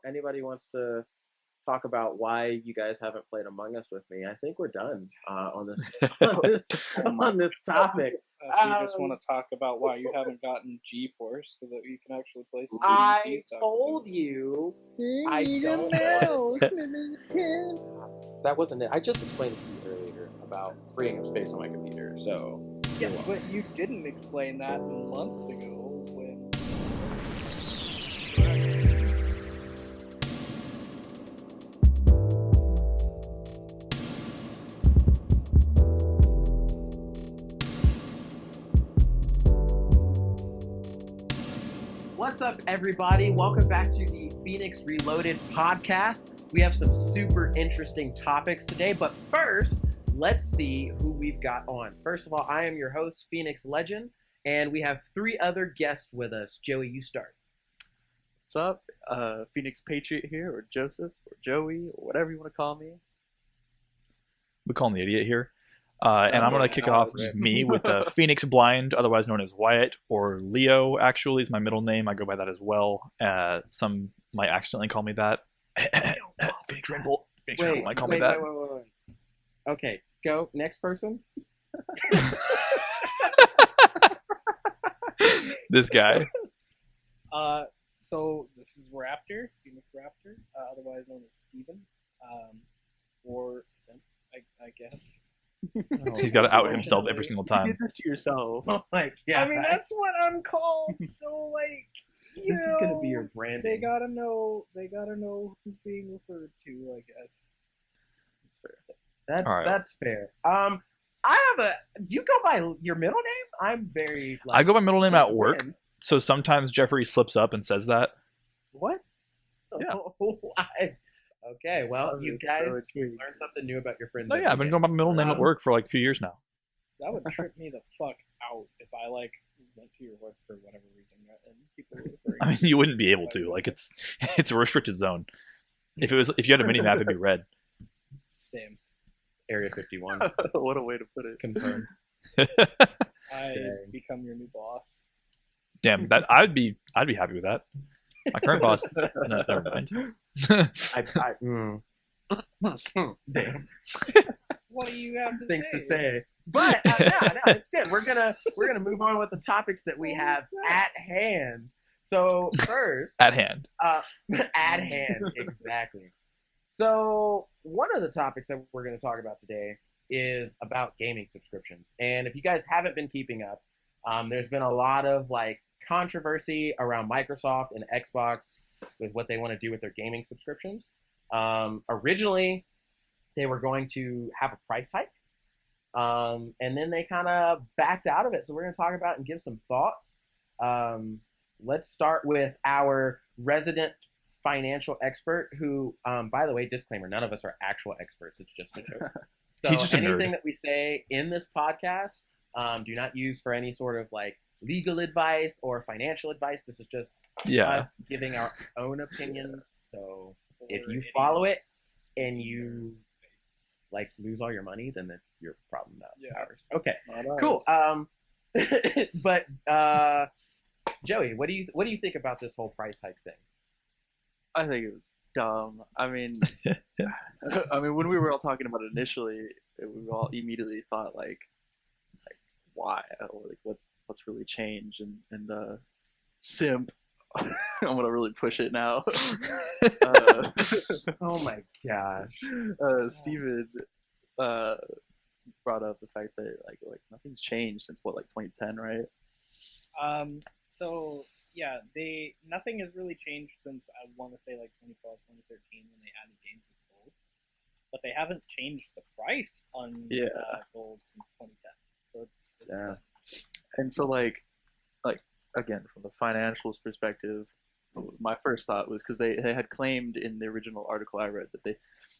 anybody wants to talk about why you guys haven't played Among Us with me, I think we're done on this on this topic. If you just want to talk about why you haven't gotten G-Force so that you can actually play some I stuff. told you I don't want That wasn't it. I just explained it to you earlier about freeing up space on my computer. So yeah, but you didn't explain that months ago when. What's up, everybody? Welcome back to the PHNX Reloaded podcast. We have some super interesting topics today, but first, let's see who we've got on. First of all, I am your host, PHNXLegend, and we have three other guests with us. Joey, you start. What's up? Phoenix Patriot here, or Joseph, or Joey, or whatever you want to call me. We call him the idiot here. And I'm going to kick it off with me with Phoenix Blind, otherwise known as Wyatt, or Leo, actually, is my middle name. I go by that as well. Some might accidentally call me that. Phoenix Rainbolt. Phoenix Rainbolt might call me that. Wait. Okay, go. Next person. This guy. So this is Raptor, Phoenix Raptor, otherwise known as Steven, or Simp, I guess. He's got to out himself every single time. You did this to yourself. Yeah. I mean, that's what I'm called. So, this is gonna be your branding. They gotta know who's being referred to. I guess. That's fair. That's fair. I have you go by your middle name? I'm very. I go by middle name at work, so sometimes Jeffrey slips up and says that. What? Yeah. Okay, well, you guys learned something new about your friends. Oh yeah, I've been going by my middle name at work for like a few years now. That would trip me the fuck out if I went to your work for whatever reason and people were referring. I mean, you wouldn't be able to. Like, it's a restricted zone. If you had a mini map, it'd be red. Same. Area 51. What a way to put it. Confirmed. I become your new boss. Damn, I'd be happy with that. My current boss. No, never mind. Damn. What do you have to Things say? to say. But no, it's good. We're gonna move on with the topics that we have at hand. So first, at hand, exactly. So one of the topics that we're going to talk about today is about gaming subscriptions. And if you guys haven't been keeping up, there's been a lot of controversy around Microsoft and Xbox with what they want to do with their gaming subscriptions. Originally, they were going to have a price hike, and then they kind of backed out of it. So we're going to talk about it and give some thoughts. Let's start with our resident financial expert who, by the way, disclaimer, none of us are actual experts. It's just a joke. So he's just a nerd. Anything that we say in this podcast, do not use for any sort of legal advice or financial advice. This is just us giving our own opinions. So if you follow it and you lose all your money, then that's your problem, not ours. Okay, cool. But Joey, what do you think about this whole price hike thing? I think it was dumb. I mean, when we were all talking about it initially, we all immediately thought why? What's really changed? And Simp. I'm gonna really push it now. Oh my gosh. Steven brought up the fact that nothing's changed since 2010, right? So yeah, nothing has really changed since I want to say 2012, 2013 when they added games with gold, but they haven't changed the price on gold since 2010. So it's and so again, from the financials perspective, my first thought was because they had claimed in the original article I read that they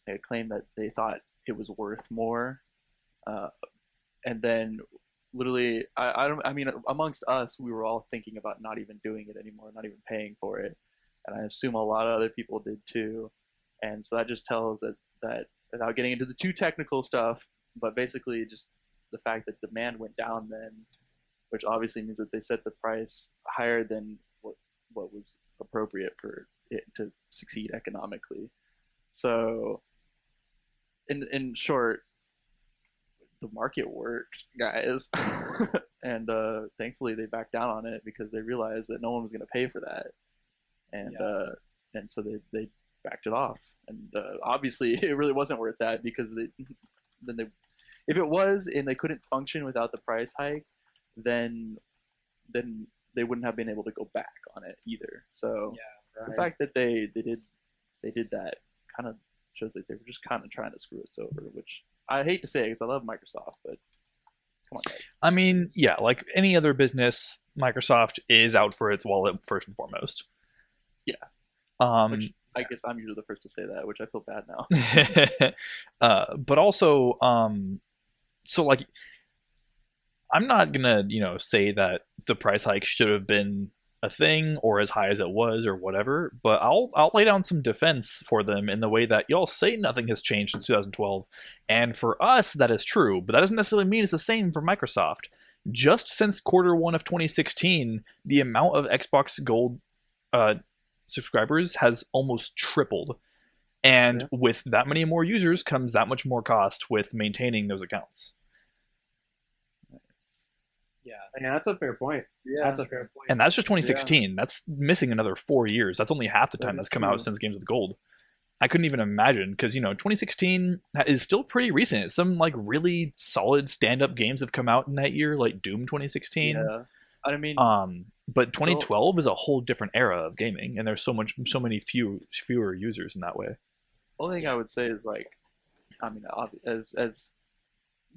had claimed that they thought it was worth more, and then literally, I mean, amongst us, we were all thinking about not even doing it anymore, not even paying for it, and I assume a lot of other people did too, and so that just tells that without getting into the too technical stuff, but basically just the fact that demand went down then, which obviously means that they set the price higher than what was appropriate for it to succeed economically. So, in short, the market worked, guys, and thankfully they backed down on it because they realized that no one was going to pay for that, and so they backed it off. And obviously, it really wasn't worth that because if it was and they couldn't function without the price hike, then they wouldn't have been able to go back on it either. So the fact that they did that kind of shows that they were just kind of trying to screw us over, which I hate to say because I love Microsoft, but come on, guys. I mean, yeah, like any other business, Microsoft is out for its wallet first and foremost. Yeah. Which I guess I'm usually the first to say that, which I feel bad now. But also, so like, I'm not gonna, say that the price hike should have been a thing or as high as it was or whatever, but I'll lay down some defense for them in the way that y'all say nothing has changed since 2012, and for us that is true, but that doesn't necessarily mean it's the same for Microsoft. Just since Q1 of 2016, the amount of Xbox Gold subscribers has almost tripled, and with that many more users comes that much more cost with maintaining those accounts. Yeah, that's a fair point. Yeah, that's a fair point. And that's just 2016. That's missing another 4 years. That's only half the time that's come out since Games with Gold. I couldn't even imagine because 2016 is still pretty recent. Some like really solid stand-up games have come out in that year, like Doom 2016. Yeah, I mean, but 2012 is a whole different era of gaming, and there's so many fewer users in that way. Only thing I would say is like, I mean, as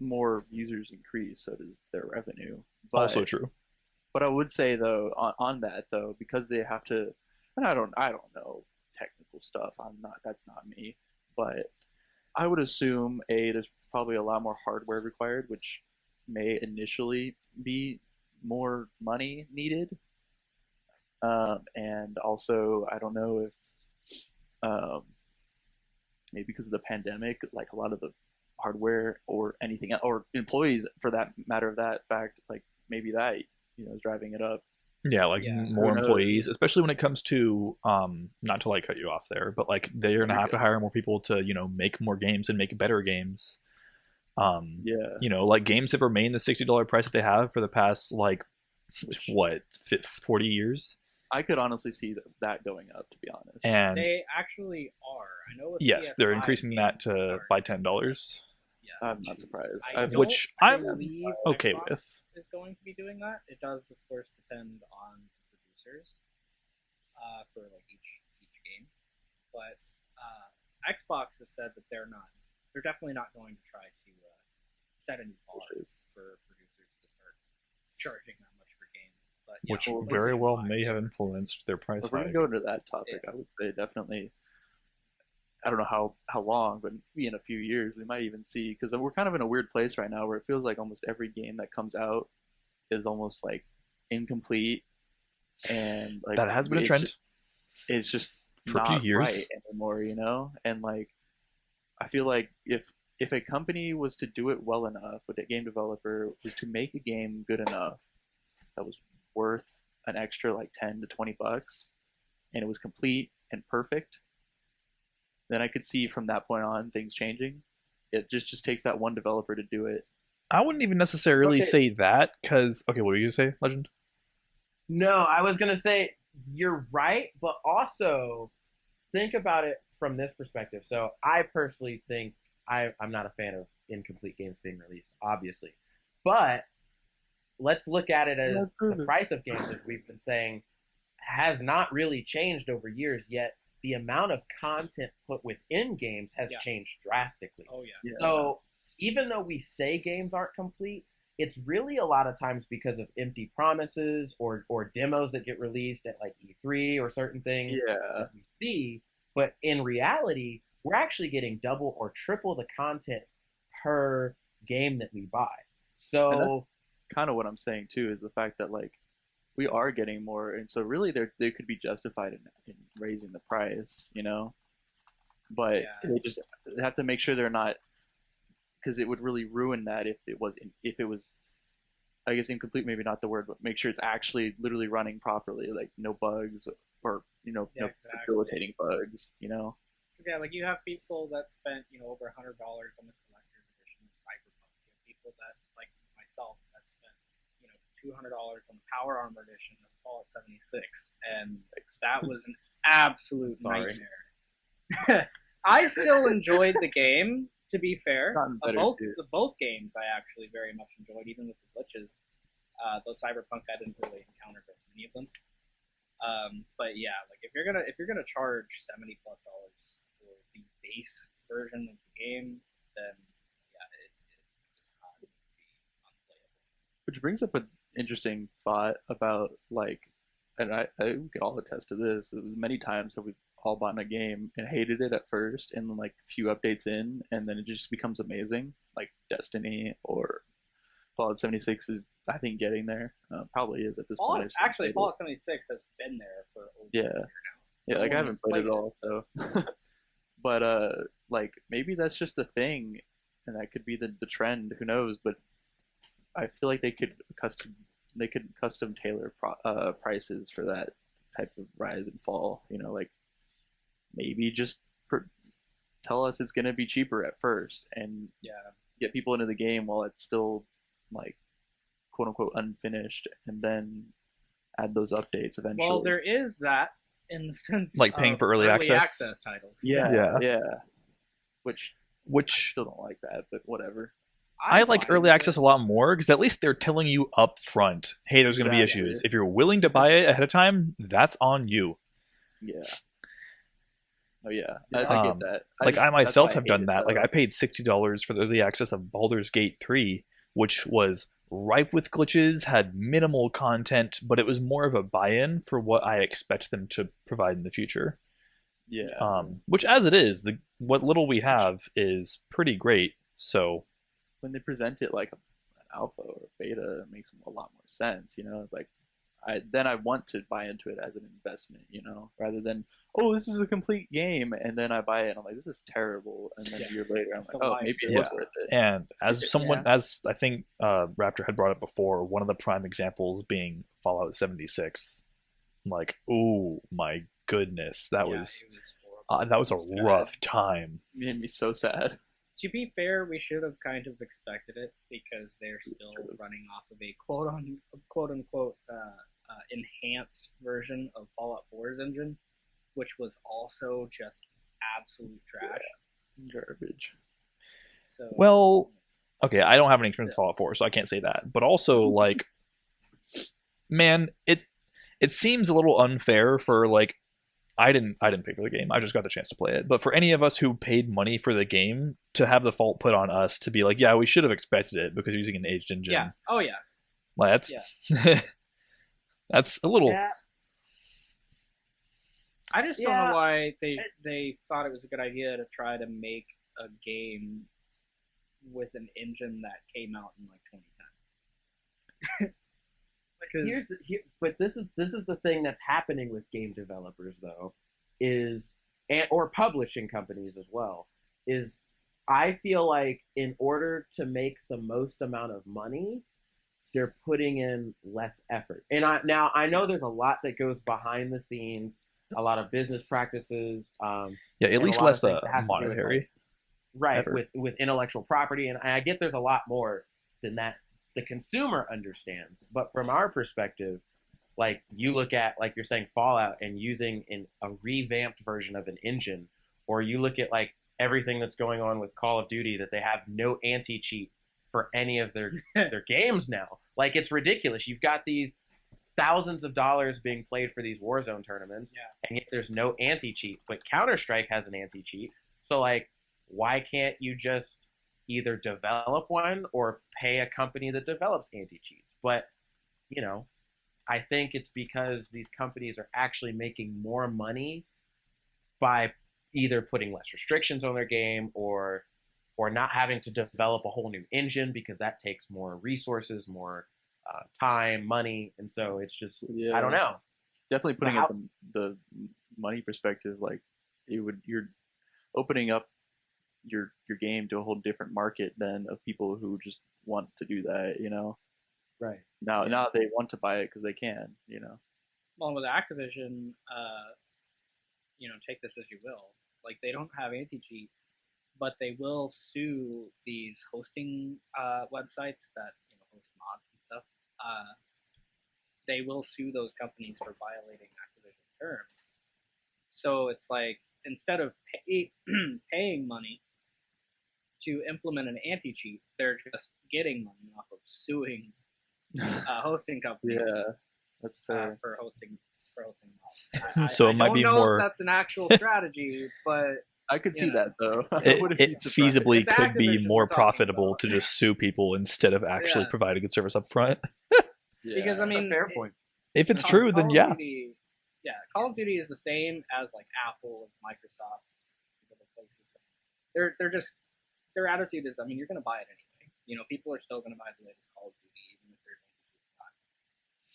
more users increase, so does their revenue. But, also true. But I would say though, on that though, because they have to, and I don't know technical stuff. That's not me. But I would assume there's probably a lot more hardware required, which may initially be more money needed. And also, I don't know if maybe because of the pandemic, like a lot of the hardware or anything, or employees for that matter of that fact, like maybe that is driving it up. Yeah, like more employees, especially when it comes to not to like cut you off there, but like they're gonna have to hire more people to make more games and make better games. Like games have remained the $60 price that they have for the past 40 years. I could honestly see that going up, to be honest. And they actually are. I know. Yes, they're increasing that by $10. Yeah, I'm not surprised. Which I'm okay Xbox with. Is going to be doing that. It does, of course, depend on the producers for like each game, but Xbox has said that they're definitely not going to try to set any bars for producers to start charging that much for games. But which very well may have influenced their price. If we're gonna go into that topic, I would say definitely. I don't know how long, but maybe in a few years we might even see, because we're kind of in a weird place right now where it feels like almost every game that comes out is almost like incomplete, and like that has been a trend. It's just for a few years right anymore, and like I feel like if a company was to do it well enough, with a game developer was to make a game good enough that was worth an extra like $10 to $20, and it was complete and perfect, then I could see from that point on things changing. It just takes that one developer to do it. I wouldn't even necessarily say that, because what were you gonna say, Legend? No, I was gonna say you're right, but also think about it from this perspective. So I personally think I'm not a fan of incomplete games being released, obviously, but let's look at it as the price of games, as we've been saying, has not really changed over years, yet the amount of content put within games has changed drastically. Oh, yeah. So even though we say games aren't complete, it's really a lot of times because of empty promises or demos that get released at like E3 or certain things that we see. But in reality, we're actually getting double or triple the content per game that we buy. So kind of what I'm saying too is the fact that like we are getting more, and so really they could be justified in raising the price, but they just have to make sure they're not, because it would really ruin that if it was I guess incomplete, maybe not the word, but make sure it's actually literally running properly, like no bugs or facilitating bugs. Yeah, like you have people that spent over $100 on the collector's edition of Cyberpunk. You have people that, like myself, that spent $200 on the Power Armor edition of Fallout 76, and that was an absolute nightmare. I still enjoyed the game. To be fair, both games I actually very much enjoyed, even with the glitches. Though Cyberpunk I didn't really encounter very many of them. But yeah, like if you're gonna charge $70+ for the base version of the game, then yeah, it's not going to be unplayable. Which brings up an interesting thought about and I we can all attest to this. Many times have we all bought a game and hated it at first, and then like a few updates in, and then it just becomes amazing, like Destiny or Fallout 76 is, I think, getting there. Probably is at this point. Actually, Fallout 76 has been there for over a year now. Yeah, like I haven't played it all, so. But like maybe that's just a thing, and that could be the trend. Who knows? But I feel like they could custom tailor prices for that type of rise and fall. Like maybe just tell us it's gonna be cheaper at first, and get people into the game while it's still like quote unquote unfinished, and then add those updates eventually. Well, there is that in the sense like paying for early access titles. Yeah. Which I still don't like that, but whatever. I like early access a lot more because at least they're telling you up front, hey, there's going to be issues. If you're willing to buy it ahead of time, that's on you. Yeah. Oh yeah, I get that. I myself have done that. Like I paid $60 for the early access of Baldur's Gate 3, which was rife with glitches, had minimal content, but it was more of a buy-in for what I expect them to provide in the future. Yeah. Which, as it is, what little we have is pretty great. So when they present it like an alpha or beta, it makes a lot more sense. Like I want to buy into it as an investment. Rather than this is a complete game, and then I buy it and I'm like, this is terrible, and then a year later I'm like, maybe it was worth it. And as someone, as I think Raptor had brought up before, one of the prime examples being Fallout 76. Like, oh my goodness, that was a rough time. It made me so sad. To be fair, we should have kind of expected it because they're still running off of a quote unquote enhanced version of Fallout 4's engine, which was also just absolute trash. Garbage. So, well, okay, I don't have any experience with Fallout 4, so I can't say that. But also, like, man, it seems a little unfair for like. I didn't pay for the game. I just got the chance to play it. But for any of us who paid money for the game, to have the fault put on us to be like, yeah, we should have expected it because you're using an aged engine. Yeah. Oh yeah. Like, that's a little. Yeah. I just don't know why they thought it was a good idea to try to make a game with an engine that came out in like 2010. But this is the thing that's happening with game developers though, or publishing companies as well, is I feel like in order to make the most amount of money, they're putting in less effort. And I know there's a lot that goes behind the scenes, a lot of business practices. At least less monetary. With intellectual property, and I get there's a lot more than that. The consumer understands, but from our perspective, like you look at, like you're saying, Fallout and using a revamped version of an engine, or you look at like everything that's going on with Call of Duty, that they have no anti-cheat for any of their games now. Like it's ridiculous. You've got these thousands of dollars being played for these Warzone tournaments, and yet there's no anti-cheat. But Counter-Strike has an anti-cheat, so like why can't you just either develop one or pay a company that develops anti-cheats? But, I think it's because these companies are actually making more money by either putting less restrictions on their game or not having to develop a whole new engine, because that takes more resources, more time, money. And so it's just, I don't know. Definitely putting it from the money perspective, like you're opening up your game to a whole different market than of people who just want to do that, Right. Now they want to buy it because they can, Well, with Activision, take this as you will. Like, they don't have anti-cheat, but they will sue these hosting websites that host mods and stuff. They will sue those companies for violating Activision terms. So it's like, instead of paying money to implement an anti-cheat, they're just getting money off of suing hosting companies. Yeah, that's fair. For hosting mods. So it might be more. If that's an actual strategy, but I could see that though. It feasibly could be more profitable about. to just sue people instead of actually providing a service up front. Because I mean, fair point. If it's true, then yeah. Call of Duty is the same as like Apple, it's Microsoft, these other places. They're just, their attitude is, I mean, you're going to buy it anyway. People are still going to buy the latest Call of Duty, even if there's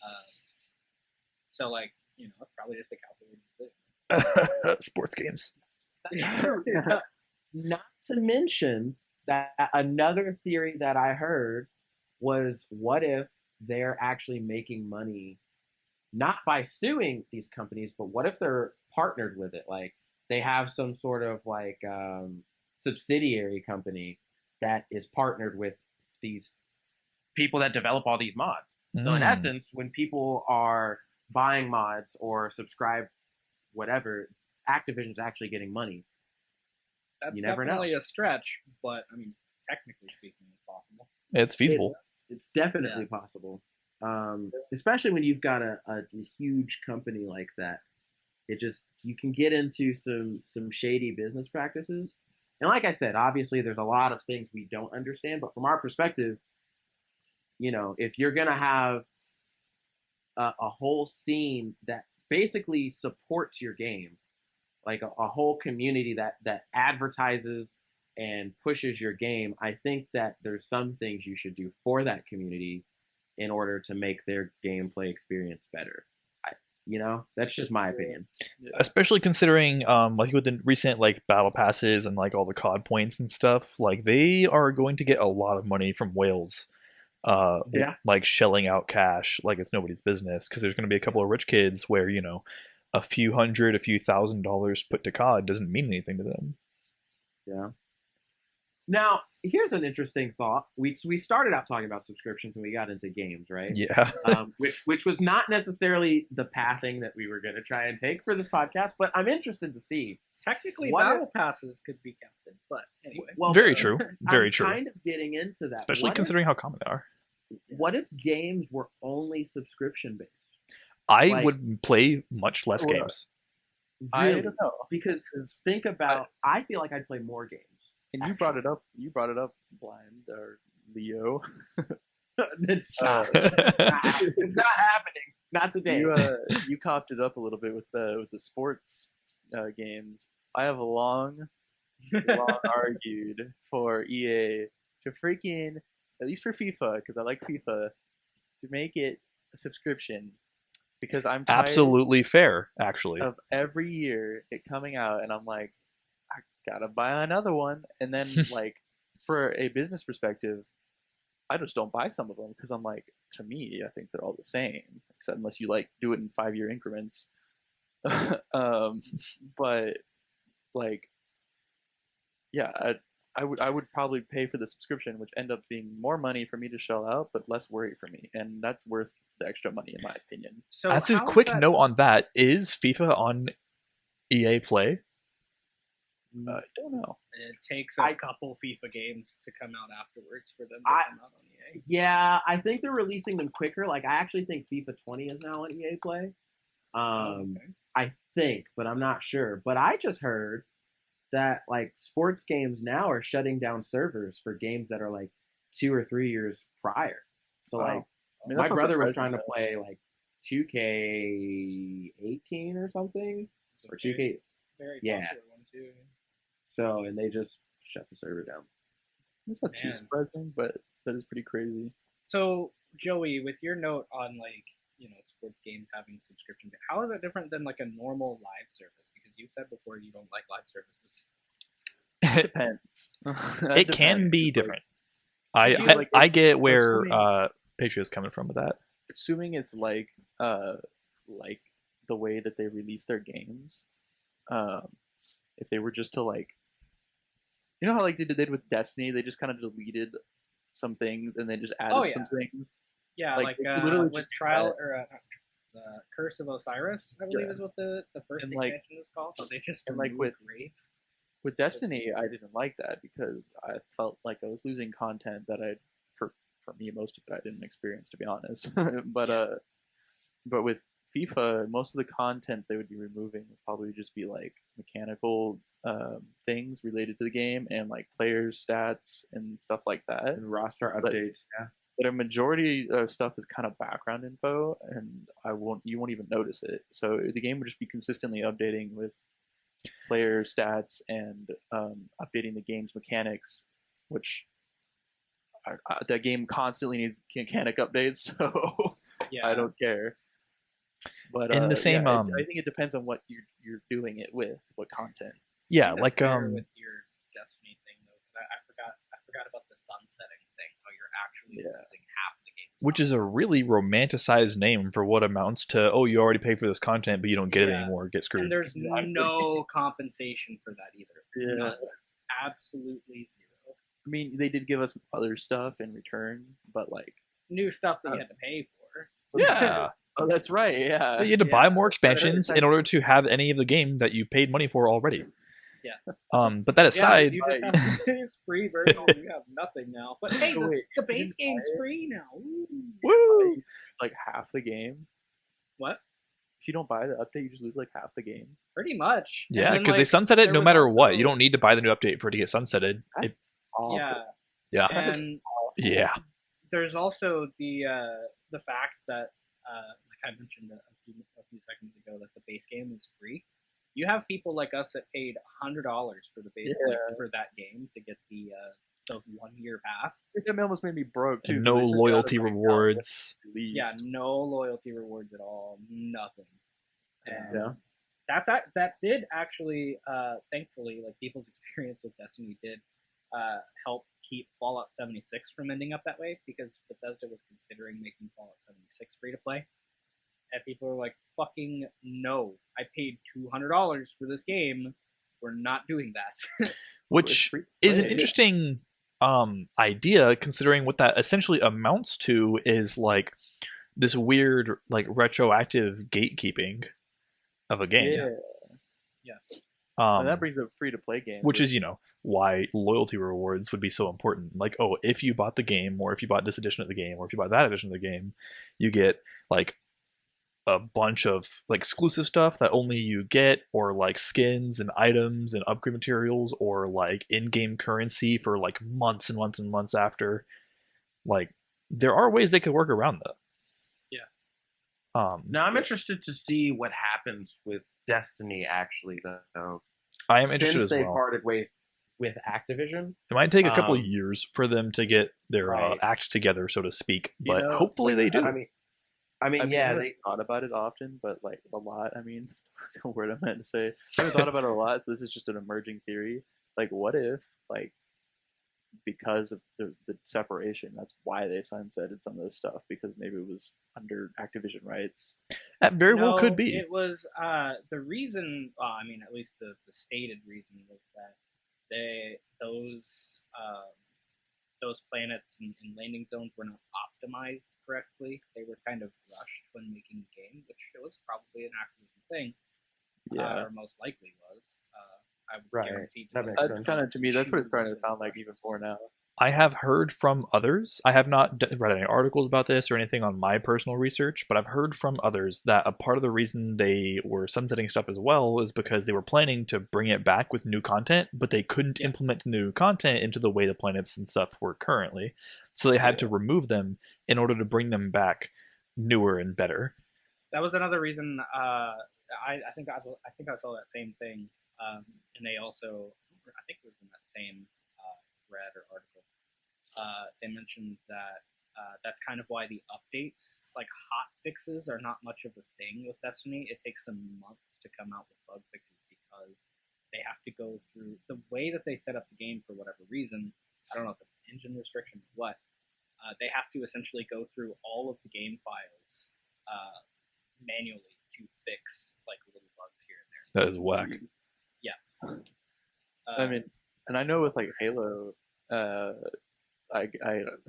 not. So like, it's probably just a calculated decision. Sports games. That's true. Not to mention that another theory that I heard was, what if they're actually making money not by suing these companies, but what if they're partnered with it? Like, they have some sort of like subsidiary company that is partnered with these people that develop all these mods. So in essence, when people are buying mods or subscribe, whatever, Activision's actually getting money. That's definitely a stretch, but I mean, technically speaking, it's possible. It's feasible. It's definitely possible. Especially when you've got a huge company like that. You can get into some shady business practices. And like I said, obviously there's a lot of things we don't understand, but from our perspective, if you're going to have a whole scene that basically supports your game, like a whole community that advertises and pushes your game, I think that there's some things you should do for that community in order to make their gameplay experience better. That's just my opinion. Especially considering, like with the recent like battle passes and like all the COD points and stuff, like they are going to get a lot of money from whales. Like shelling out cash like it's nobody's business, because there's going to be a couple of rich kids where a few $1,000 put to COD doesn't mean anything to them. Yeah. Now, here's an interesting thought. We started out talking about subscriptions and we got into games, right? Yeah. Which was not necessarily the pathing that we were going to try and take for this podcast, but I'm interested to see. Technically, battle passes could be counted, but anyway. Well, very true. Very true. Kind of getting into that. Especially considering how common they are. What if games were only subscription-based? I would play much less games. Really? I don't know. Because think about, I feel like I'd play more games. And you brought it up, Blind, or Leo. It's not happening. Not today. You copped it up a little bit with the sports games. I have long argued for EA to freaking, at least for FIFA, because I like FIFA, to make it a subscription. Because I'm tired absolutely fair, actually, of every year it coming out, and I'm like, I gotta buy another one. And then like, for a business perspective, I just don't buy some of them because I'm like, to me, I think they're all the same, except unless you like do it in 5-year increments. But like, yeah, I would probably pay for the subscription, which end up being more money for me to shell out, but less worry for me, and that's worth the extra money in my opinion. So as a quick note on that, is FIFA on EA Play? I don't know. It takes a couple FIFA games to come out afterwards for them to come out on EA. Yeah, I think they're releasing them quicker. Like, I actually think FIFA 20 is now on EA Play. Okay. I think, but I'm not sure. But I just heard that like sports games now are shutting down servers for games that are like 2 or 3 years prior. So like, my brother was trying to play like 2K18 or something, or 2K. Very popular one too. So, and they just shut the server down. It's not too surprising, but that is pretty crazy. So, Joey, with your note on like, sports games having subscription, how is that different than like a normal live service? Because you said before you don't like live services. It depends. It can be different. I get where Patriot's coming from with that. Assuming it's like the way that they release their games, if they were just to like, you know how like they did with Destiny, they just kind of deleted some things and then just added some things. Yeah, like literally with Trial or Curse of Osiris, I believe is what the first expansion is called. So they just removed raids. With Destiny, I didn't like that because I felt like I was losing content that for me, most of it I didn't experience, to be honest. But with FIFA, most of the content they would be removing would probably just be like mechanical things related to the game and like players' stats and stuff like that. And roster updates, yeah. But a majority of stuff is kind of background info, and you won't even notice it. So the game would just be consistently updating with player stats and updating the game's mechanics, which the game constantly needs mechanic updates. So I don't care. But in the same, I think it depends on what you're doing it with, what content. Yeah, like with your Destiny thing though, I forgot about the sunsetting thing. How you're actually losing half the game. Which is a really romanticized name for what amounts to, oh, you already paid for this content, but you don't get it anymore. Get screwed. And there's no compensation for that either. Yeah. None. Absolutely zero. I mean, they did give us other stuff in return, but like new stuff that you had to pay for. Yeah. Oh, that's right. Yeah. You had to buy more expansions in order to have any of the game that you paid money for already. Yeah. But that aside, you just have this free version. You have nothing now. But hey, the base game's free now. Woo! Like half the game. What? If you don't buy the update, you just lose like half the game. Pretty much. Yeah, because they sunset it no matter what. You don't need to buy the new update for it to get sunsetted. Yeah. Yeah. And yeah. There's also the fact that, like I mentioned a few seconds ago, that the base game is free. You have people like us that paid $100 for the base for that game to get the 1-year pass. That almost made me broke too. And no loyalty rewards. Yeah, no loyalty rewards at all. Nothing. And yeah. That did actually, thankfully, like people's experience with Destiny did help keep Fallout 76 from ending up that way, because Bethesda was considering making Fallout 76 free to play. And people were like, fucking no. I paid $200 for this game. We're not doing that. Which is an interesting idea, considering what that essentially amounts to is like this weird, like retroactive gatekeeping of a game. Yeah. And that brings up free-to-play games. Which is, why loyalty rewards would be so important. Like, oh, if you bought the game, or if you bought this edition of the game, or if you bought that edition of the game, you get, like, a bunch of like exclusive stuff that only you get, or like skins and items and upgrade materials, or like in-game currency for like months and months and months after. Like, there are ways they could work around that. Yeah. Now I'm interested to see what happens with Destiny actually, though. I am interested as well. Since they parted ways with Activision, it might take a couple of years for them to get their act together, so to speak, but hopefully they do. I mean, yeah, they thought about it often, but like a lot. I mean, the word I meant to say. I haven't thought about it a lot, so this is just an emerging theory. Like, what if, like, because of the separation, that's why they sunsetted some of this stuff, because maybe it was under Activision rights. That very well could be. It was the reason. I mean, at least the stated reason was that those planets and landing zones were not optimized correctly. They were kind of rushed when making the game, which was probably an Activision thing. Or most likely was. I would guarantee. That's kind of, to me, that's what it's trying to sound like even more now. I have heard from others. I have not read any articles about this or anything on my personal research, but I've heard from others that a part of the reason they were sunsetting stuff as well is because they were planning to bring it back with new content, but they couldn't implement new content into the way the planets and stuff were currently. So they had to remove them in order to bring them back newer and better. That was another reason. I think I saw that same thing, and they also, I think it was in that same thread or article. They mentioned that that's kind of why the updates, like hot fixes, are not much of a thing with Destiny. It takes them months to come out with bug fixes because they have to go through the way that they set up the game for whatever reason. I don't know if it's engine restriction or what. They have to essentially go through all of the game files manually to fix like little bugs here and there. That is whack. Yeah. I mean, and I know with like Halo, I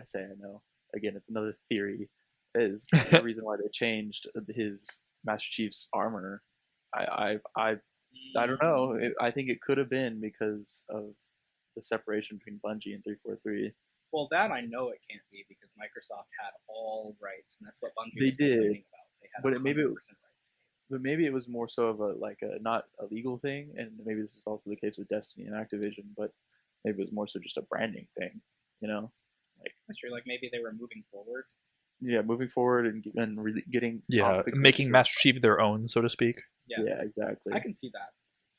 say I know. Again, it's another theory. Is the reason why they changed his Master Chief's armor. I don't know. I think it could have been because of the separation between Bungie and 343. Well, that I know it can't be because Microsoft had all rights, and that's what Bungie They was did, complaining about. They had but maybe 100% rights. But maybe it was more so of a not a legal thing, and maybe this is also the case with Destiny and Activision, but maybe it was more so just a branding thing, you know? Like That's true. Like maybe they were moving forward. Yeah, moving forward and really getting making Master Chief their own, so to speak. Yeah, exactly. I can see that.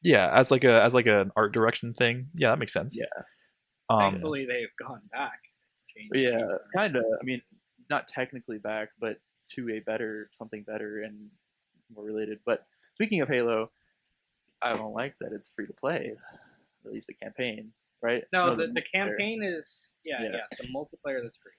Yeah, as like an art direction thing. Yeah, that makes sense. Yeah. Thankfully, they've gone back. Yeah, kind of. I mean, not technically back, but to something better and more related. But speaking of Halo, I don't like that it's free to play. At least the campaign, right? No, the campaign is it's a multiplayer that's free.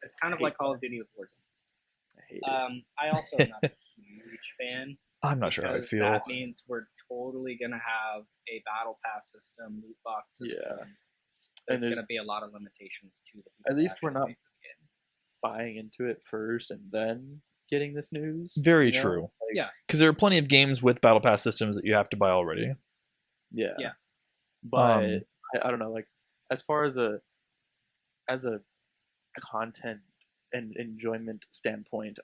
It's kind of like Call of Duty with Warzone. I hate it. I also am not a huge fan. I'm not sure how I feel. That means we're totally gonna have a battle pass system, loot box system. Yeah. There's going to be a lot of limitations to the people. At least we're not buying into it first and then getting this news. Very true. Yeah. Because there are plenty of games with battle pass systems that you have to buy already. Yeah. Yeah. But I don't know, like as far as a content and enjoyment standpoint,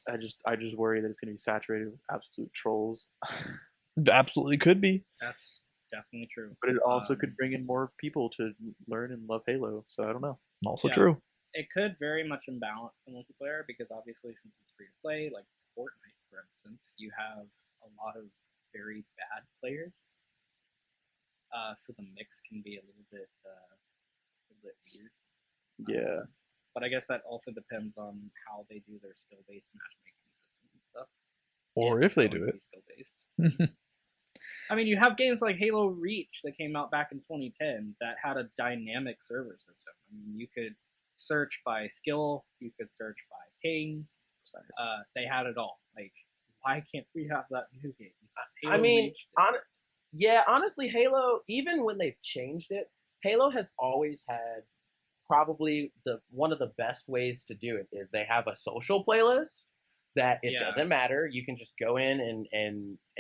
I just worry that it's going to be saturated with absolute trolls. Absolutely could be. That's definitely true. But it also could bring in more people to learn and love Halo, so I don't know. Also true. It could very much imbalance the multiplayer because obviously since it's free to play, like Fortnite for instance, you have a lot of very bad players. So the mix can be a little bit weird. Yeah. But I guess that also depends on how they do their skill-based matchmaking system and stuff. Or if they do it. Skill-based. I mean, you have games like Halo Reach that came out back in 2010 that had a dynamic server system. I mean, you could search by skill, you could search by ping. They had it all. Like, why can't we have that in new games? I mean, honestly, Halo, even when they've changed it, Halo has always had probably one of the best ways to do it is they have a social playlist that it doesn't matter. You can just go in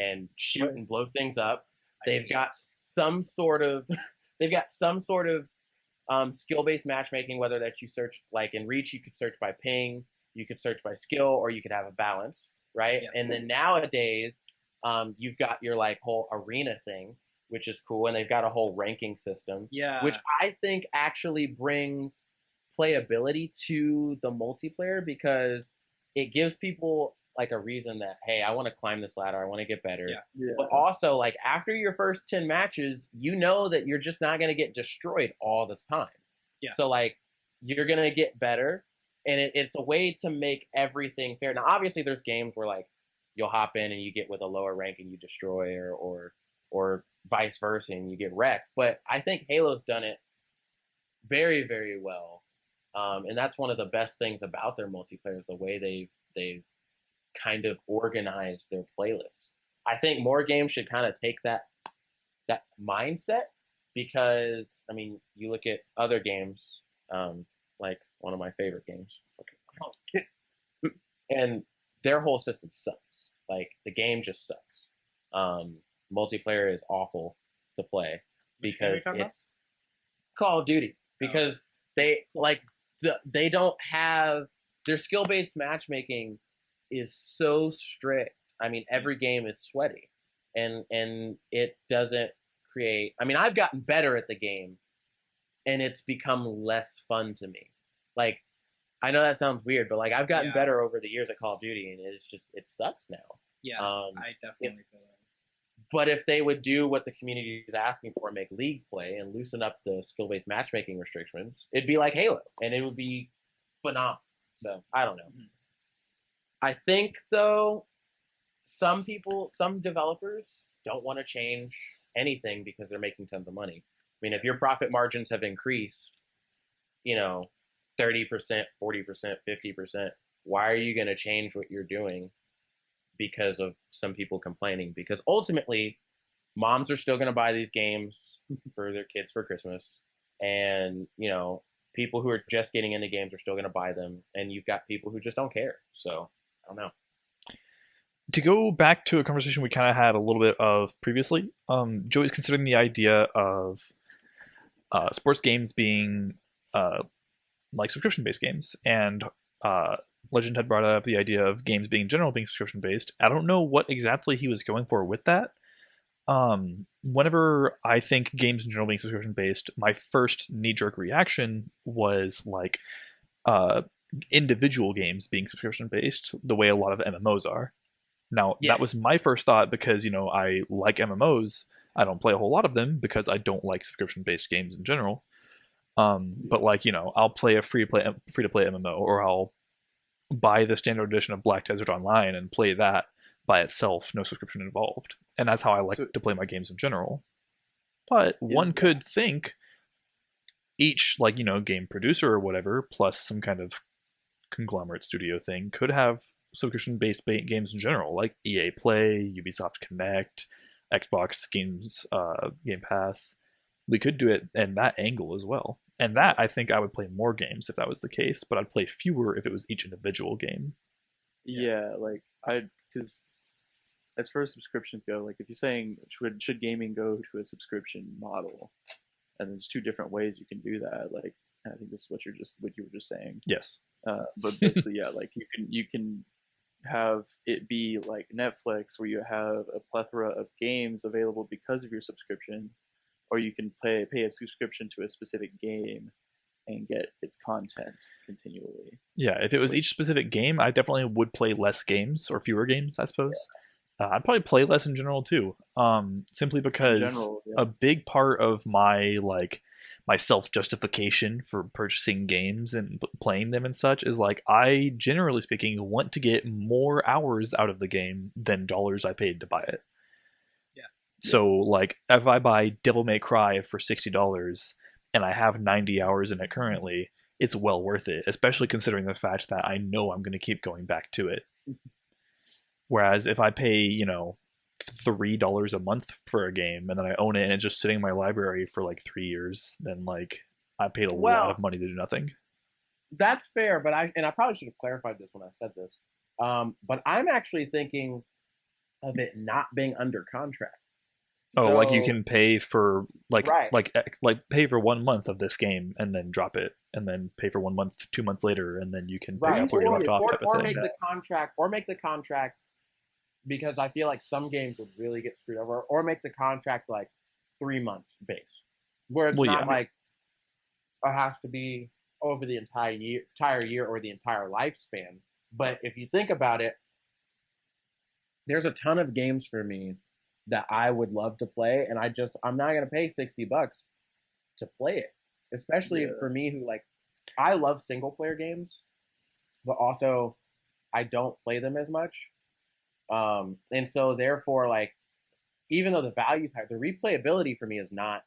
and shoot and blow things up. They've got some sort of skill-based matchmaking, whether that you search like in Reach, you could search by ping, you could search by skill, or you could have a balance, right? Yeah. And then nowadays, you've got your like whole arena thing, which is cool, and they've got a whole ranking system, which I think actually brings playability to the multiplayer because it gives people like a reason that, hey, I want to climb this ladder, I want to get better. Yeah. But also, like after your first 10 matches, you know that you're just not going to get destroyed all the time. Yeah. So like you're going to get better, and it's a way to make everything fair. Now, obviously, there's games where like you'll hop in and you get with a lower rank and you destroy, or vice versa, and you get wrecked. But I think Halo's done it very, very well. And that's one of the best things about their multiplayer, the way they've kind of organized their playlists. I think more games should kind of take that mindset because, I mean, you look at other games, like one of my favorite games, and their whole system sucks. Like, the game just sucks. Multiplayer is awful to play because it's Call of Duty. Because they don't have their skill-based matchmaking is so strict. I mean, every game is sweaty, and it doesn't create. I mean, I've gotten better at the game, and it's become less fun to me. Like, I know that sounds weird, but like I've gotten better over the years at Call of Duty, and it sucks now. Yeah, I definitely feel that. But if they would do what the community is asking for, make League play and loosen up the skill-based matchmaking restrictions, it'd be like Halo, and it would be phenomenal. So, I don't know. Mm-hmm. I think, though, some developers don't want to change anything because they're making tons of money. I mean, if your profit margins have increased, 30%, 40%, 50%, why are you going to change what you're doing because of some people complaining. Because ultimately, moms are still going to buy these games for their kids for Christmas, and people who are just getting into games are still going to buy them, and you've got people who just don't care. So I don't know. To go back to a conversation we kind of had a little bit of previously, Joey's considering the idea of sports games being like subscription-based games, and Legend had brought up the idea of games being general being subscription-based. I don't know what exactly he was going for with that. Whenever I think games in general being subscription-based, my first knee-jerk reaction was like individual games being subscription-based, the way a lot of MMOs are. Now, Yes. That was my first thought because, I like MMOs. I don't play a whole lot of them because I don't like subscription-based games in general. But I'll play a free-to-play MMO, or I'll buy the standard edition of Black Desert Online and play that by itself, no subscription involved. And that's how I like to play my games in general. But one could think each, game producer or whatever, plus some kind of conglomerate studio thing, could have subscription-based games in general, like EA Play, Ubisoft Connect, Xbox Games, Game Pass. We could do it in that angle as well. And that, I think I would play more games if that was the case, but I'd play fewer if it was each individual game. Yeah, because as far as subscriptions go, like if you're saying should gaming go to a subscription model, and there's two different ways you can do that. Like I think this is what you were just saying. Yes. But basically, yeah, like you can have it be like Netflix, where you have a plethora of games available because of your subscription, or you can pay a subscription to a specific game and get its content continually. Yeah, if it was each specific game, I definitely would play less games, or fewer games, I suppose. Yeah. I'd probably play less in general too, simply because a big part of my self-justification for purchasing games and playing them and such is I, generally speaking, want to get more hours out of the game than dollars I paid to buy it. So, if I buy Devil May Cry for $60 and I have 90 hours in it currently, it's well worth it, especially considering the fact that I know I'm going to keep going back to it. Whereas if I pay, $3 a month for a game and then I own it and it's just sitting in my library for 3 years, then I paid a lot of money to do nothing. That's fair, but I probably should have clarified this when I said this. But I'm actually thinking of it not being under contract. Oh, you can pay for pay for 1 month of this game and then drop it, and then pay for 1 month 2 months later, and then you can pick up where you left off. Or make the contract, because I feel like some games would really get screwed over. Or make the contract 3 months base, where it's it has to be over the entire year or the entire lifespan. But if you think about it, there's a ton of games for me that I would love to play, and I'm not gonna pay $60 to play it. Especially for me, who I love single player games, but also I don't play them as much. And so therefore, even though the value's high, the replayability for me is not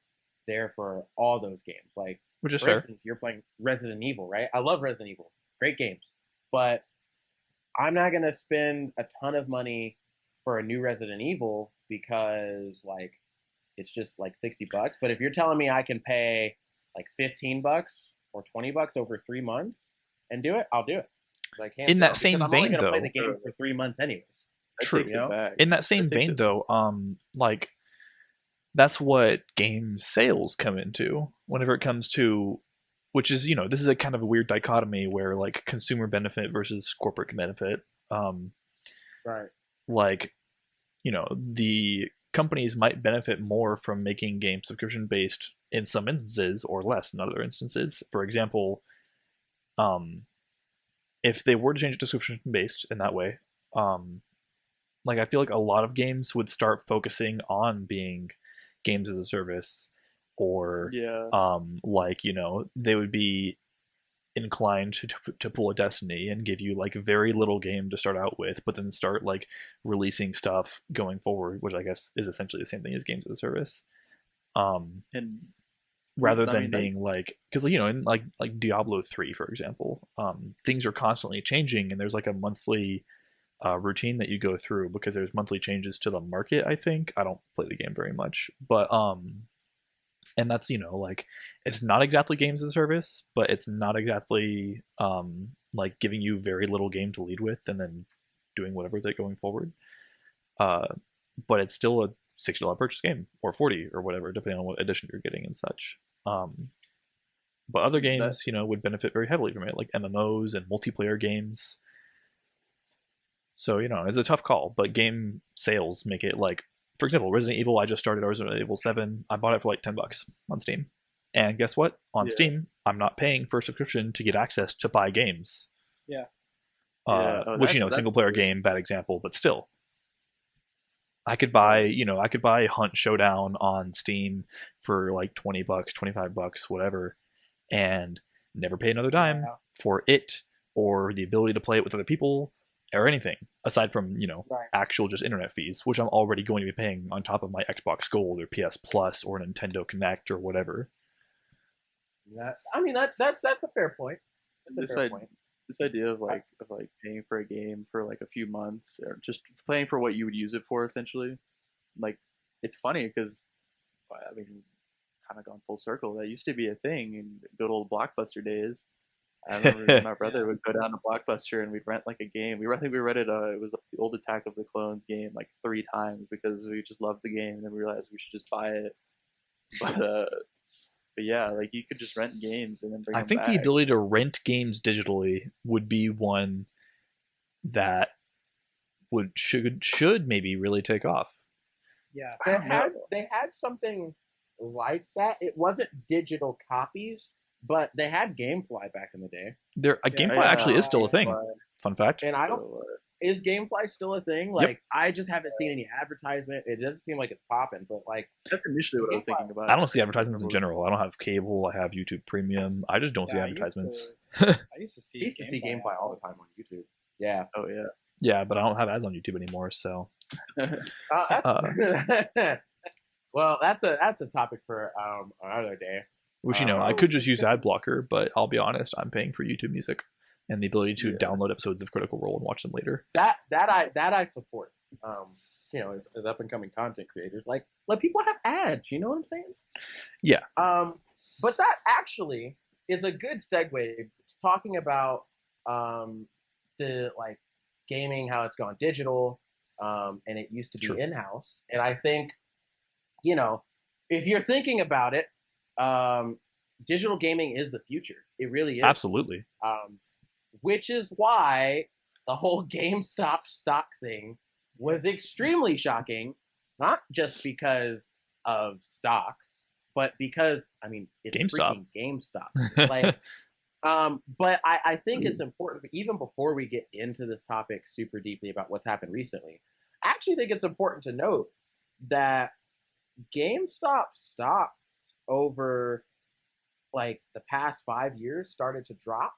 there for all those games. Which is for fair. instance, you're playing Resident Evil, right? I love Resident Evil, great games, but I'm not gonna spend a ton of money for a new Resident Evil because it's just $60. But if you're telling me I can pay $15 or $20 over 3 months and do it, I'll do it. I can't in that same vein, though, play the game for 3 months anyways. True. In that same vein, though, that's what game sales come into whenever it comes to, which is, this is a kind of a weird dichotomy where consumer benefit versus corporate benefit. Right. The companies might benefit more from making games subscription based in some instances or less in other instances. For example, if they were to change it to subscription based in that way, I feel like a lot of games would start focusing on being games as a service, or they would be inclined to pull a Destiny and give you very little game to start out with, but then start releasing stuff going forward, which I guess is essentially the same thing as games as a service. And rather than being because in Diablo 3, for example, things are constantly changing, and there's a monthly routine that you go through because there's monthly changes to the market. I think I don't play the game very much, but and that's like it's not exactly games as a service, but it's not exactly like giving you very little game to lead with and then doing whatever with it going forward. But it's still a $60 purchase game or 40 or whatever, depending on what edition you're getting and such. But other games, would benefit very heavily from it, like MMOs and multiplayer games. So, it's a tough call, but game sales make it like, for example, Resident Evil, I just started Resident Evil 7. I bought it for like $10 on Steam. And guess what? On Steam, I'm not paying for a subscription to get access to buy games. Yeah. Which, single player game, bad example, but still. I could buy Hunt Showdown on Steam for like $20, $25, whatever, and never pay another dime for it or the ability to play it with other people or anything aside from, actual just internet fees, which I'm already going to be paying on top of my Xbox Gold or PS Plus or Nintendo Connect or whatever. That's a fair point. This idea of paying for a game for like a few months or just paying for what you would use it for, essentially, like, it's funny because kind of gone full circle. That used to be a thing in good old Blockbuster days. I remember my brother would go down to Blockbuster and we'd rent like a game. I think we rented it was the old Attack of the Clones game like 3 times because we just loved the game, and then we realized we should just buy it. But yeah, like, you could just rent games and then bring them back. I think the ability to rent games digitally would be one that should maybe really take off. Yeah, they had something like that. It wasn't digital copies, but they had GameFly back in the day. GameFly actually is still a thing. Fun fact. And is GameFly still a thing? Like, I just haven't seen any advertisement. It doesn't seem like it's popping, but like, that's initially what I was thinking about. I don't see advertisements in general. I don't have cable. I have YouTube Premium. I just don't see advertisements. I used to see GameFly all the time on YouTube. Yeah. Oh yeah. Yeah, but I don't have ads on YouTube anymore. So. Well, that's a topic for another day. Which I could just use ad blocker, but I'll be honest, I'm paying for YouTube Music and the ability to download episodes of Critical Role and watch them later. That I support. As up and coming content creators, like, let people have ads. You know what I'm saying? Yeah. But that actually is a good segue talking about the like gaming, how it's gone digital, and it used to be in-house. And I think, if you're thinking about it, digital gaming is the future. It really is. Absolutely. Which is why the whole GameStop stock thing was extremely shocking, not just because of stocks, but because, it's GameStop. Freaking GameStop. Like, but I think it's important, even before we get into this topic super deeply about what's happened recently, I actually think it's important to note that GameStop stock over like the past 5 years started to drop.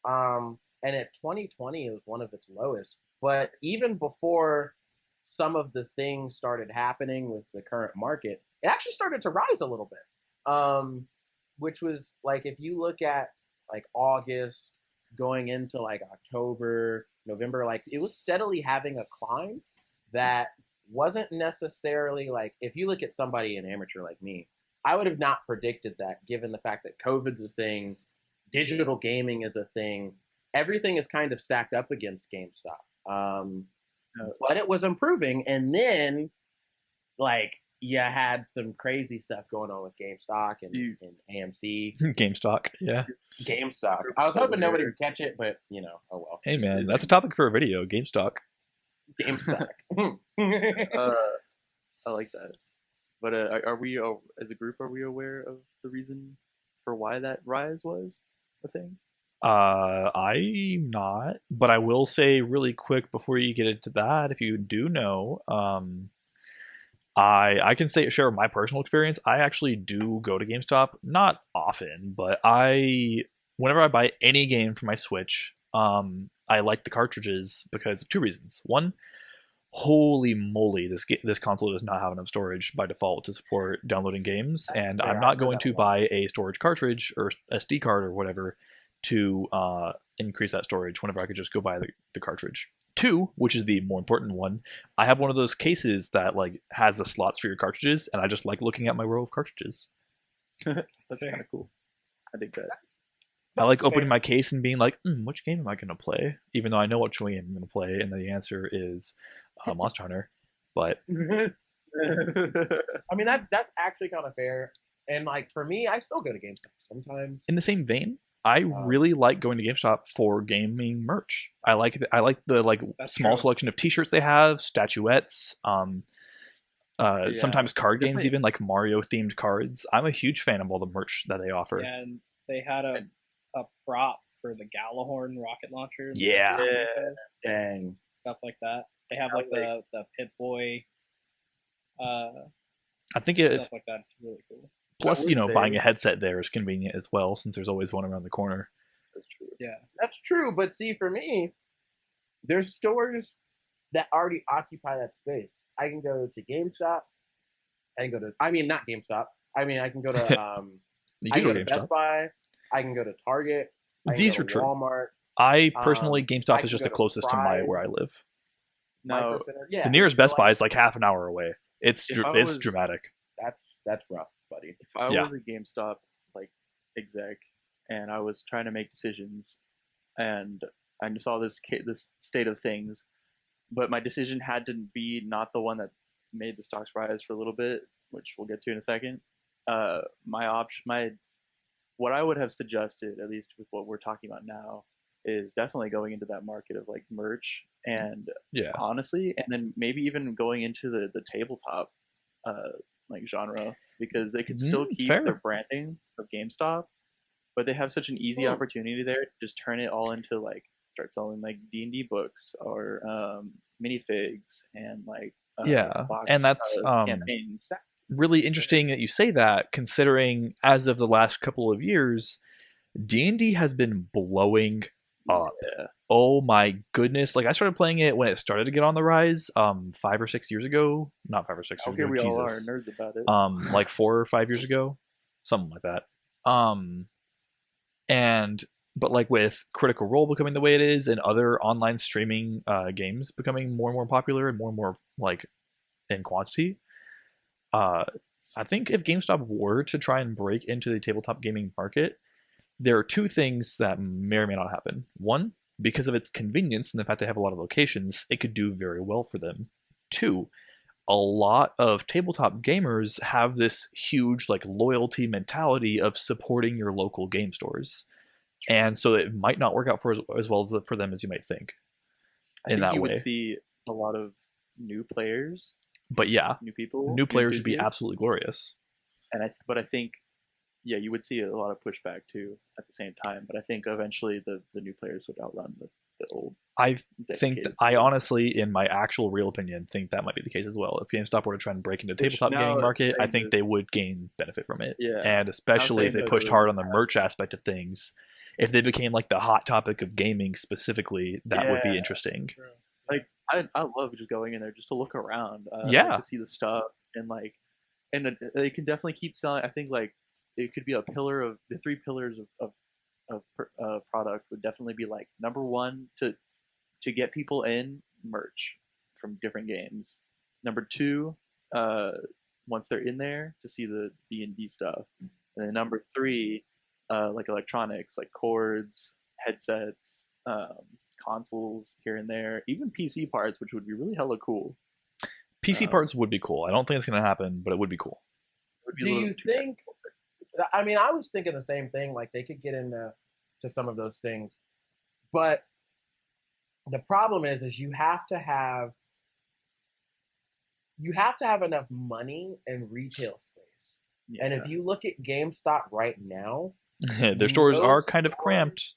And at 2020, it was one of its lowest. But even before some of the things started happening with the current market, it actually started to rise a little bit. Which was like, if you look at like August going into like October, November, like, it was steadily having a climb that wasn't necessarily like, if you look at somebody an amateur like me, I would have not predicted that, given the fact that COVID's a thing, digital gaming is a thing, everything is kind of stacked up against GameStop. But it was improving, and then like you had some crazy stuff going on with GameStop and AMC. GameStop, yeah. GameStop. I was hoping nobody would catch it, but oh well. Hey man, that's a topic for a video. GameStop. GameStop. I like that. But are we, as a group, are we aware of the reason for why that rise was a thing? I'm not, but I will say really quick before you get into that, if you do know, I can share my personal experience. I actually do go to GameStop, not often, but whenever I buy any game for my Switch, I like the cartridges because of 2 reasons. One, holy moly, this console does not have enough storage by default to support downloading games, and I'm not going to buy a storage cartridge or SD card or whatever to increase that storage whenever I could just go buy the cartridge. Two, which is the more important one, I have one of those cases that like has the slots for your cartridges, and I just like looking at my row of cartridges. That's kind of cool. I think that. I like opening my case and being like, which game am I going to play? Even though I know which game I'm going to play, and the answer is Monster Hunter. But I mean, that's actually kind of fair. And like for me, I still go to GameStop sometimes. in the same vein, I really like going to GameStop for gaming merch. I like the like small selection of T-shirts they have, statuettes, sometimes card games, even like Mario themed cards. I'm a huge fan of all the merch that they offer. Yeah, and they had a prop for the Galahorn rocket launcher. Yeah. Dang. Stuff like that. They have like the Pip-Boy. I think stuff like that. It's really cool. Plus, buying a headset there is convenient as well, since there's always one around the corner. That's true. Yeah, that's true. But see, for me, there's stores that already occupy that space. I can go to GameStop. I mean, not GameStop. I mean, I can go to You I can can go go to to GameStop. Best Buy. I can go to Target. These are true. Walmart. I personally, I GameStop can is just go the to closest to where I live. No, yeah. The nearest Best Buy is like half an hour away. It's dramatic. That's rough, buddy. If I was a GameStop like exec and I was trying to make decisions, and I saw this state of things, but my decision had to be not the one that made the stocks rise for a little bit, which we'll get to in a second. What I would have suggested, at least with what we're talking about now, is definitely going into that market of like merch and honestly, and then maybe even going into the tabletop like genre, because they could still keep their branding of GameStop, but they have such an easy opportunity there to just turn it all into like start selling like D&D books or minifigs and like and that's campaigns. Really interesting that you say that, considering as of the last couple of years, D&D has been blowing up. Yeah. Oh my goodness. Like I started playing it when it started to get on the rise 5 or 6 years ago. Not 5 or 6 years ago. We Jesus. all are nerds about it. Like 4 or 5 years ago. Something like that. But like with Critical Role becoming the way it is and other online streaming games becoming more and more popular and more like in quantity, I think if GameStop were to try and break into the tabletop gaming market, there are two things that may or may not happen. One, because of its convenience and the fact they have a lot of locations, it could do very well for them. Two, a lot of tabletop gamers have this huge like loyalty mentality of supporting your local game stores. And so it might not work out as well for them as you might think. I think you would see a lot of new players. But new players would be absolutely glorious. But I think, you would see a lot of pushback too at the same time. But I think eventually the new players would outrun the old. I honestly, in my actual real opinion, think that might be the case as well. If GameStop were to try and break into the tabletop gaming market, I think they would gain benefit from it. Yeah. And especially if they pushed hard on the merch aspect of things. If they became like the hot topic of gaming specifically, that would be interesting. Like I love just going in there just to look around, to see the stuff and they can definitely keep selling. I think like it could be a pillar of the 3 pillars of product would definitely be like number 1 to get people in merch from different games. Number 2, once they're in there to see the D&D stuff, and then number 3, like electronics, like cords, headsets, consoles here and there, even PC parts, which would be really hella cool. PC parts would be cool. I don't think it's going to happen, but it would be cool. Do you think? I mean, I was thinking the same thing. Like they could get into some of those things, but the problem is you have to have enough money and retail space. Yeah. And if you look at GameStop right now, their stores are kind of cramped.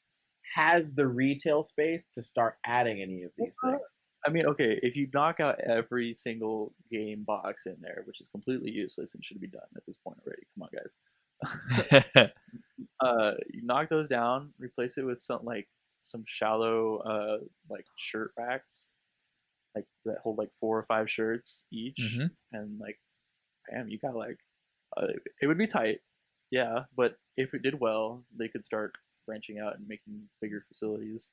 Has the retail space to start adding any of these things? I mean, okay, if you knock out every single game box in there, which is completely useless and should be done at this point already. Come on, guys. You knock those down, replace it with some shallow like shirt racks, like that hold like 4 or 5 shirts each, and like, bam, you got like, it would be tight, yeah. But if it did well, they could start branching out and making bigger facilities.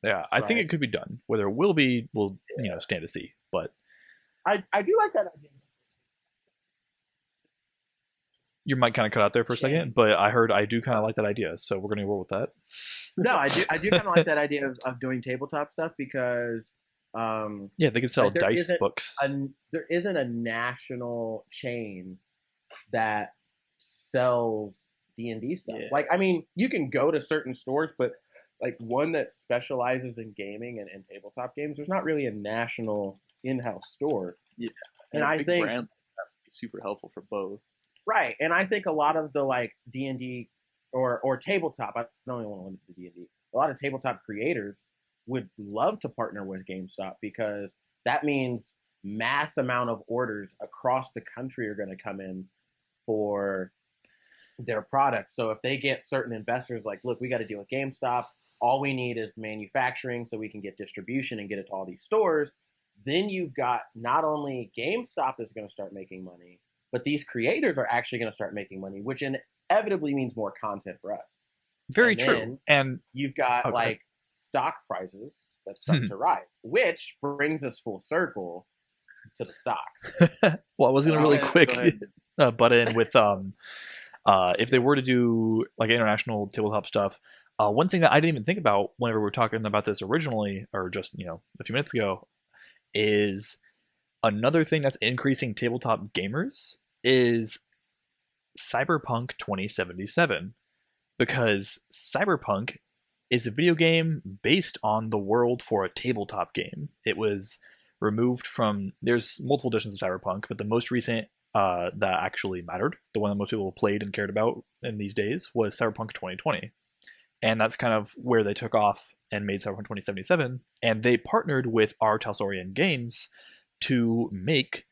Yeah, I think Right. it could be done. Whether it will be, will stand to see. But I do like that idea. your mic kind of cut out there for a second, but I heard I do kind of like that idea, so we're gonna roll with that. No, I do kind of like that idea of doing tabletop stuff because Yeah, they could sell like dice books. there isn't a national chain that sells D&D stuff. Yeah. Like, I mean, you can go to certain stores, but like one that specializes in gaming and tabletop games, there's not really a national in-house store. Yeah, and a I big think brand that would be super helpful for both. right, and I think a lot of the like D&D or tabletop, I don't even want to limit to D&D. A lot of tabletop creators would love to partner with GameStop because that means mass amount of orders across the country are going to come in for their products. So if they get certain investors like, look, we got to deal with GameStop. All we need is manufacturing so we can get distribution and get it to all these stores. Then you've got not only GameStop is going to start making money, but these creators are actually going to start making money, which inevitably means more content for us. Very true. And you've got like stock prices that start to rise, which brings us full circle to the stocks. Well, I was going to really quick butt in with if they were to do like international tabletop stuff, one thing that I didn't even think about whenever we were talking about this originally, or just a few minutes ago, is another thing that's increasing tabletop gamers is Cyberpunk 2077, because Cyberpunk is a video game based on the world for a tabletop game. It was removed from, there's multiple editions of Cyberpunk, but the most recent that actually mattered, the one that most people played and cared about in these days, was Cyberpunk 2020. And that's kind of where they took off and made Cyberpunk 2077. And they partnered with our Talsorian Games to make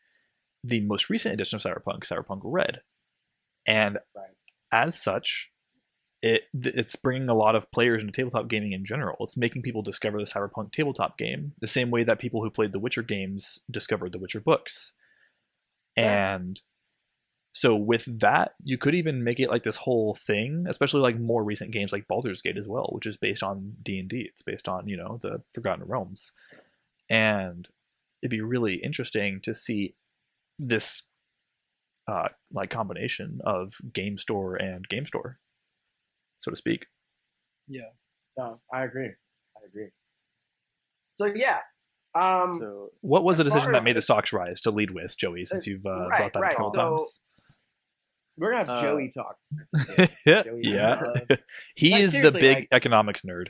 the most recent edition of Cyberpunk, Cyberpunk Red. And as such, it's bringing a lot of players into tabletop gaming in general. It's making people discover the Cyberpunk tabletop game the same way that people who played the Witcher games discovered the Witcher books. And so with that, you could even make it like this whole thing, especially like more recent games like Baldur's Gate as well, which is based on D&D. It's based on, the Forgotten Realms. And it'd be really interesting to see this like combination of game store and game store, so to speak. Yeah. No, I agree. So yeah. So what was the decision that made the stocks rise to lead with, Joey, since you've brought that a couple times? We're going to have Joey talk. Joey, yeah. He is the big economics nerd.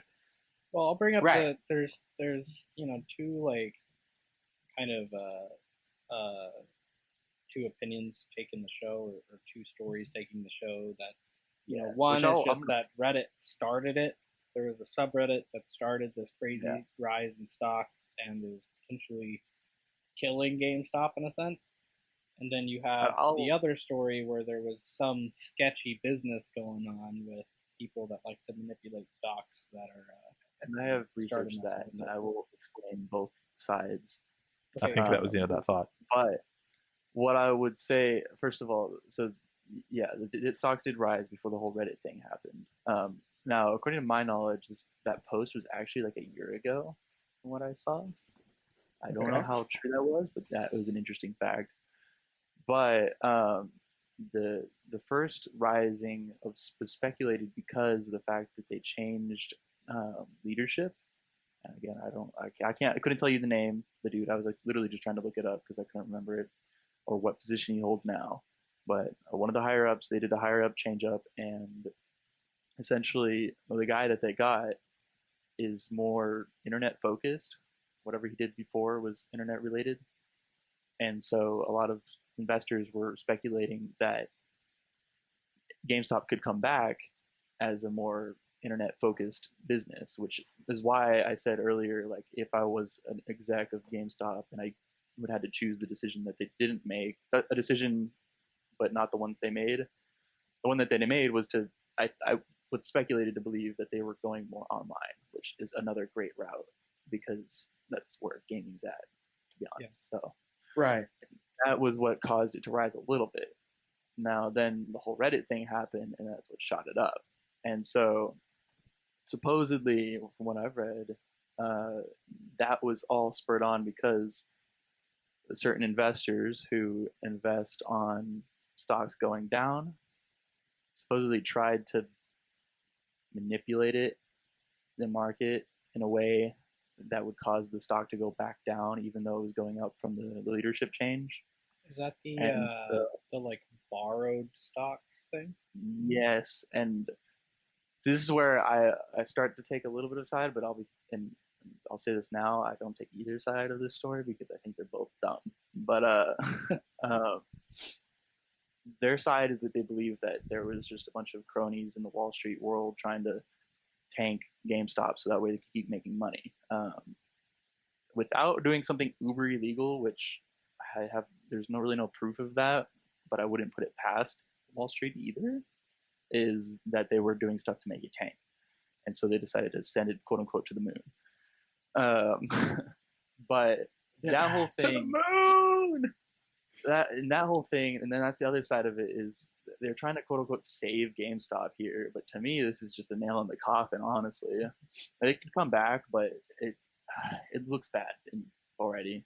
Well, I'll bring up there's two like kind of two opinions taking the show, or two stories taking the show. That one is just that Reddit started it. There was a subreddit that started this crazy rise in stocks and is potentially killing GameStop in a sense. And then you have the other story where there was some sketchy business going on with people that like to manipulate stocks that are. And I have researched that, and I will explain both sides. I think that was the end of that thought. But what I would say, first of all, so yeah, the stocks did rise before the whole Reddit thing happened. Now, according to my knowledge, that post was actually like a year ago, from what I saw. I don't know how true that was, but that was an interesting fact. But the first rising was speculated because of the fact that they changed leadership. And again, I couldn't tell you the name, the dude. I was like literally just trying to look it up because I couldn't remember it or what position he holds now. But one of the higher ups, they did the higher up change up, and essentially the guy that they got is more internet focused. Whatever he did before was internet related. And so a lot of investors were speculating that GameStop could come back as a more internet focused business, which is why I said earlier, like if I was an exec of GameStop and I would have to choose the decision that they didn't make, a decision but not the one that they made. The one that they made was I was speculated to believe that they were going more online, which is another great route because that's where gaming's at, to be honest. So that was what caused it to rise a little bit. Now then the whole Reddit thing happened, and that's what shot it up. And so supposedly, from what I've read, that was all spurred on because certain investors who invest on stocks going down supposedly tried to manipulate the market in a way that would cause the stock to go back down, even though it was going up from the leadership change. Is that the like borrowed stocks thing? Yes, and this is where I start to take a little bit of side, but I'll say this now, I don't take either side of this story because I think they're both dumb. But their side is that they believe that there was just a bunch of cronies in the Wall Street world trying to tank GameStop so that way they could keep making money without doing something uber illegal, which there's really no proof of that, but I wouldn't put it past Wall Street either, is that they were doing stuff to make it tank. And so they decided to send it, quote unquote, to the moon. But that whole thing, to the moon. That whole thing, and then that's the other side of it, is they're trying to quote unquote save GameStop here. But to me, this is just a nail in the coffin. Honestly, it could come back, but it looks bad already.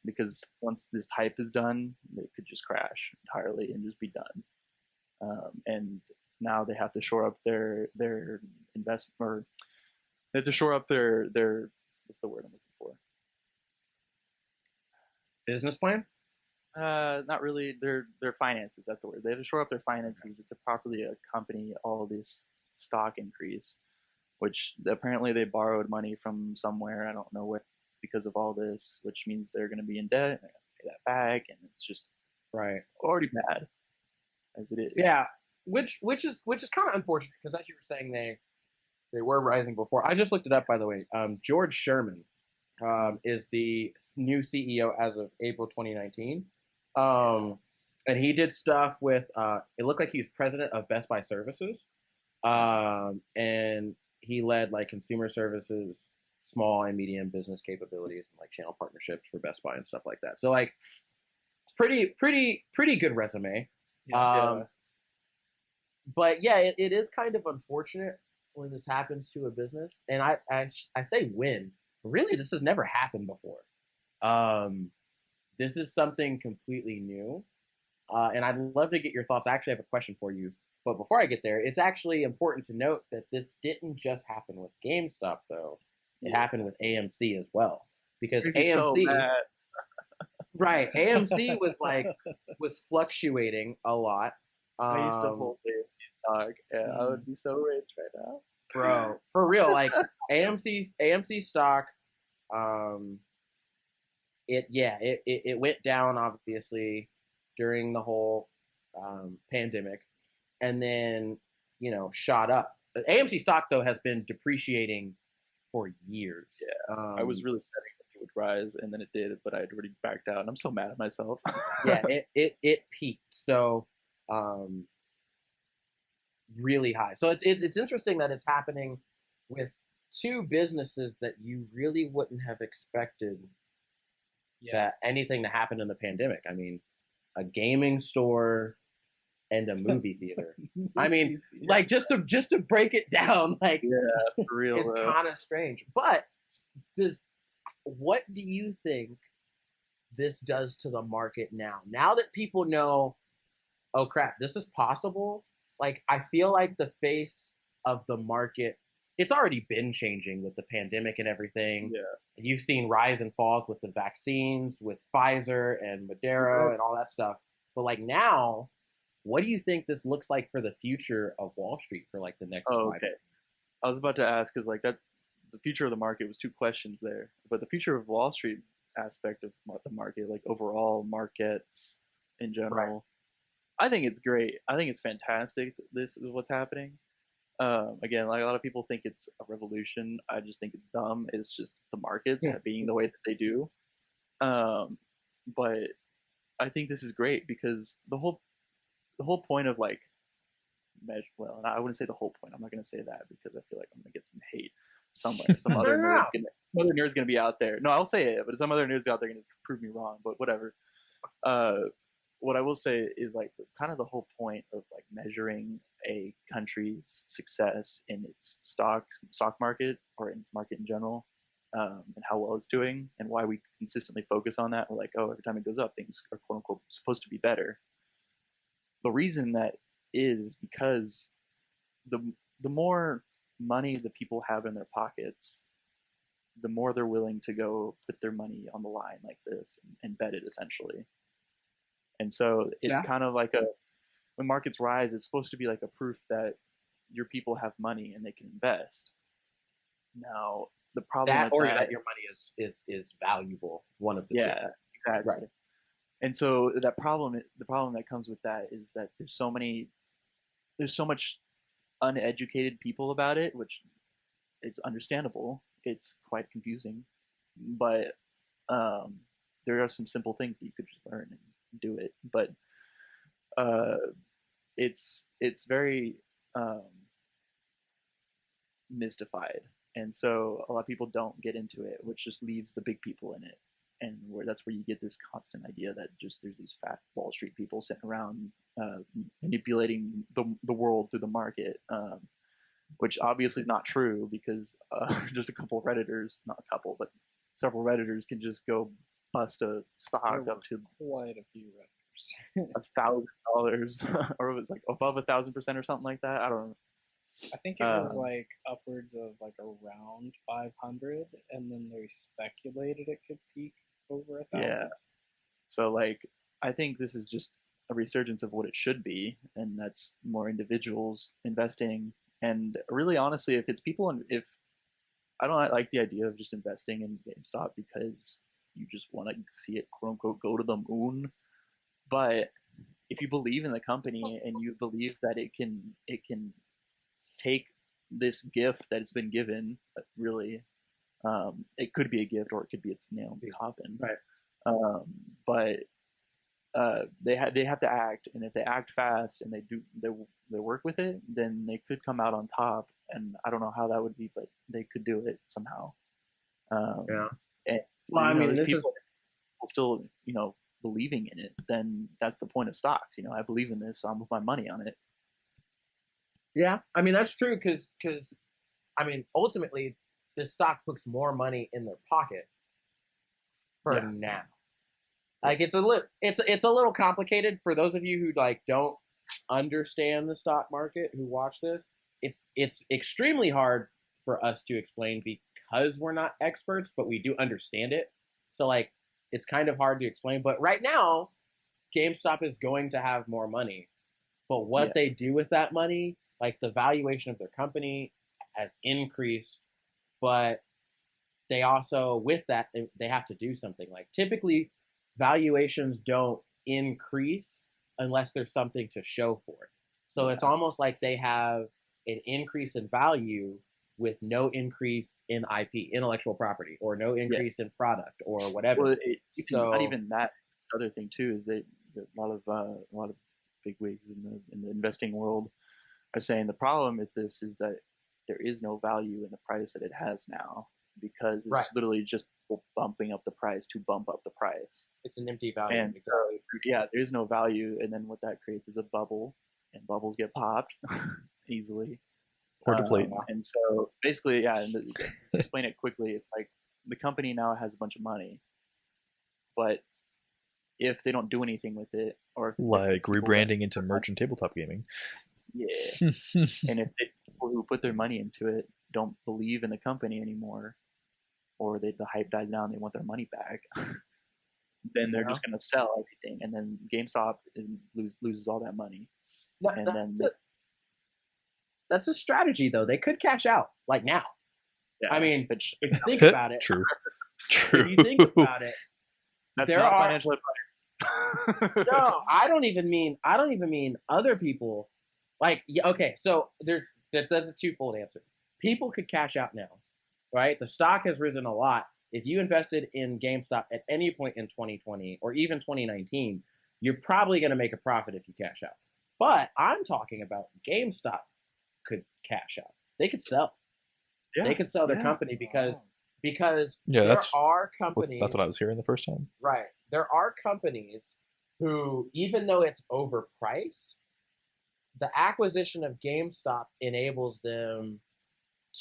Because once this hype is done, it could just crash entirely and just be done. And now they have to shore up their investment, or they have to shore up their what's the word I'm looking for? Business plan? Not really. Their finances. That's the word. They have to shore up their finances to properly accompany all this stock increase, which apparently they borrowed money from somewhere. I don't know what, because of all this, which means they're going to be in debt. And they're going to pay that back, and it's just already bad as it is. Yeah, which is kind of unfortunate because, as you were saying, they were rising before. I just looked it up, by the way. George Sherman is the new CEO as of April 2019. And he did stuff with, it looked like he was president of Best Buy Services. And he led like consumer services, small and medium business capabilities, and like channel partnerships for Best Buy and stuff like that. So like pretty good resume. Yeah. But yeah, it is kind of unfortunate when this happens to a business. And I say when. Really, this has never happened before. This is something completely new. And I'd love to get your thoughts. I actually have a question for you. But before I get there, it's actually important to note that this didn't just happen with GameStop, though. It happened with AMC as well. Because AMC, right, AMC was fluctuating a lot. I used to hold it, dog. Yeah, I would be so rich right now. Bro, for real, like AMC stock, it went down obviously during the whole pandemic, and then shot up. AMC stock though has been depreciating for years. Yeah, I was really betting that it would rise, and then it did, but I had already backed out, and I'm so mad at myself. Yeah, it peaked so really high. So it's interesting that it's happening with two businesses that you really wouldn't have expected that anything to happen in the pandemic. I mean, a gaming store and a movie theater. I mean, like just to break it down, like yeah, for real, it's kind of strange. But what do you think this does to the market now? Now that people know, oh crap, this is possible. Like, I feel like the face of the market, it's already been changing with the pandemic and everything. Yeah. You've seen rise and falls with the vaccines, with Pfizer and Moderna and all that stuff. But like now, what do you think this looks like for the future of Wall Street for like the next 5 years? Okay. I was about to ask, because like that, the future of the market was two questions there, but the future of Wall Street aspect of the market, like overall markets in general. Right. I think it's great. I think it's fantastic. This is what's happening. Again, like a lot of people think it's a revolution. I just think it's dumb. It's just the markets being the way that they do. But I think this is great because the whole point of like well, I wouldn't say the whole point. I'm not going to say that because I feel like I'm going to get some hate somewhere. Some other nerd's going to be out there. No, I'll say it, but some other nerd's out there going to prove me wrong. But whatever. what I will say is like kind of the whole point of like measuring a country's success in its stock market or in its market in general, and how well it's doing, and why we consistently focus on that. We're like, oh, every time it goes up, things are quote unquote supposed to be better. The reason that is because the more money the people have in their pockets, the more they're willing to go put their money on the line like this and bet it essentially. And so it's kind of like when markets rise, it's supposed to be like a proof that your people have money and they can invest. Now the problem that your money is valuable. One of the two. Exactly. Right. And so the problem that comes with that is that there's so much uneducated people about it, which it's understandable. It's quite confusing, but there are some simple things that you could just learn and do it. But it's very mystified, and so a lot of people don't get into it, which just leaves the big people in it. And that's where you get this constant idea that just there's these fat Wall Street people sitting around manipulating the world through the market, which obviously is not true because just a couple of Redditors, not a couple, but several Redditors can just go bust a stock up to quite a few Redditors. $1,000, or it was like above 1,000% or something like that. I don't know. I think it was like upwards of like around 500, and then they speculated it could peak over 1,000. Yeah. So like, I think this is just a resurgence of what it should be, and that's more individuals investing. And really, honestly, if it's people, and if I don't like the idea of just investing in GameStop because you just want to see it quote unquote go to the moon, but if you believe in the company and you believe that it can take this gift that it's been given, really, it could be a gift or it could be its nail in the coffin, right? But they have to act, and if they act fast and they work with it, then they could come out on top. And I don't know how that would be, but they could do it somehow. And, well, I mean, people still, believing in it, then that's the point of stocks. I believe in this, so I'm with my money on it. Yeah, I mean that's true because I mean ultimately this stock puts more money in their pocket for now. Like it's a little complicated for those of you who like don't understand the stock market who watch this. It's extremely hard for us to explain because we're not experts, but we do understand it. So like it's kind of hard to explain. But right now, GameStop is going to have more money. But what they do with that money, like the valuation of their company has increased, but they also, with that, they have to do something. Like typically, valuations don't increase unless there's something to show for it. So it's almost like they have an increase in value with no increase in IP, intellectual property, or no increase in product or whatever. Well, not even that. Other thing too is that a lot of bigwigs in the investing world are saying the problem with this is that there is no value in the price that it has now, because it's literally just bumping up the price to bump up the price. It's an empty value. And there is no value, and then what that creates is a bubble, and bubbles get popped easily. Or deflate. And so basically, and explain it quickly, it's like the company now has a bunch of money, but if they don't do anything with it, or like rebranding into merchant tabletop gaming. Yeah. And if people who put their money into it don't believe in the company anymore, or the hype dies down, they want their money back, then they're just going to sell everything, and then GameStop loses all that money. That's a strategy, though. They could cash out like now. Yeah, I mean, if you think about it, True. If you think about it, that's not financial advice. No, I don't even mean other people. Like, okay, so that's a twofold answer. People could cash out now, right? The stock has risen a lot. If you invested in GameStop at any point in 2020 or even 2019, you're probably going to make a profit if you cash out. But I'm talking about GameStop could cash out. They could sell. Yeah, they could sell their company because there are companies. That's what I was hearing the first time. Right. There are companies who, even though it's overpriced, the acquisition of GameStop enables them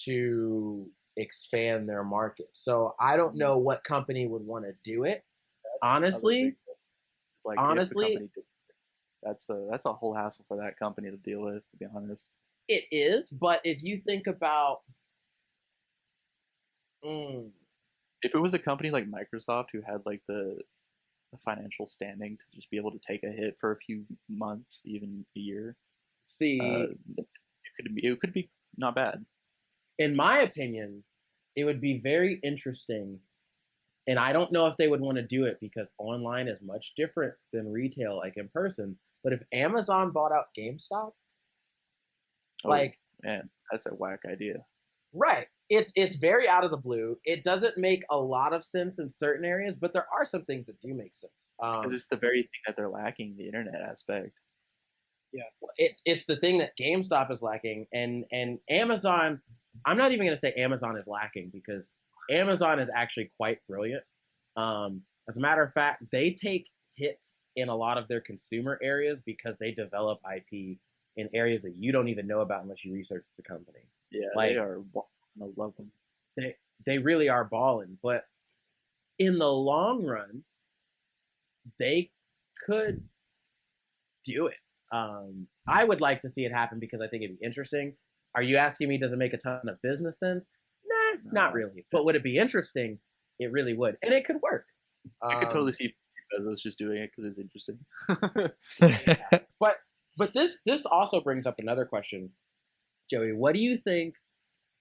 to expand their market. So I don't know what company would want to do it. Honestly, it's like if the company did, that's a whole hassle for that company to deal with, to be honest. It is, but if you think about if it was a company like Microsoft who had like the financial standing to just be able to take a hit for a few months, even a year, it could be not bad. In my opinion, it would be very interesting, and I don't know if they would want to do it because online is much different than retail, like in person. But if Amazon bought out GameStop, man, that's a whack idea. Right. It's very out of the blue. It doesn't make a lot of sense in certain areas, but there are some things that do make sense. Because it's the very thing that they're lacking, the internet aspect. Yeah, it's the thing that GameStop is lacking, and Amazon. I'm not even going to say Amazon is lacking because Amazon is actually quite brilliant. As a matter of fact, they take hits in a lot of their consumer areas because they develop IP in areas that you don't even know about unless you research the company. Yeah, they are. I love them. They really are balling, but in the long run, they could do it. I would like to see it happen because I think it'd be interesting. Are you asking me, does it make a ton of business sense? Nah, no, not really. But would it be interesting? It really would, and it could work. I could totally see Bezos just doing it because it's interesting. But this also brings up another question, Joey. What do you think?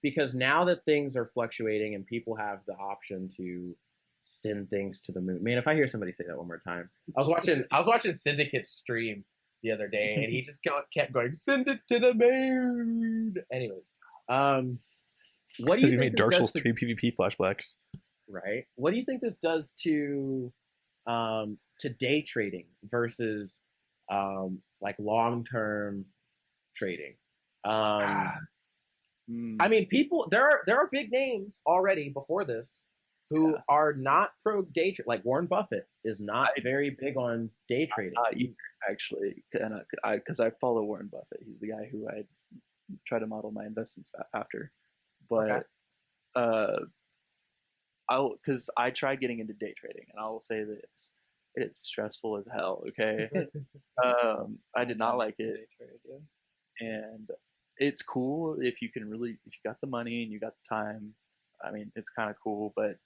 Because now that things are fluctuating and people have the option to send things to the moon. Man, if I hear somebody say that one more time, I was watching Syndicate's stream the other day, and he just kept going, "Send it to the moon." Anyways, what do you think? Because he made Dark Souls 3 PvP flashbacks. Right. What do you think this does to day trading versus like long-term trading? I mean, there are big names already before this who are not pro day trade. Like Warren Buffett is not very big on day trading. Actually, because I follow Warren Buffett. He's the guy who I try to model my investments after. But because I tried getting into day trading, and I will say this: it's stressful as hell. Okay, I did not like it, and it's cool if you got the money and you got the time. I mean, it's kind of cool, but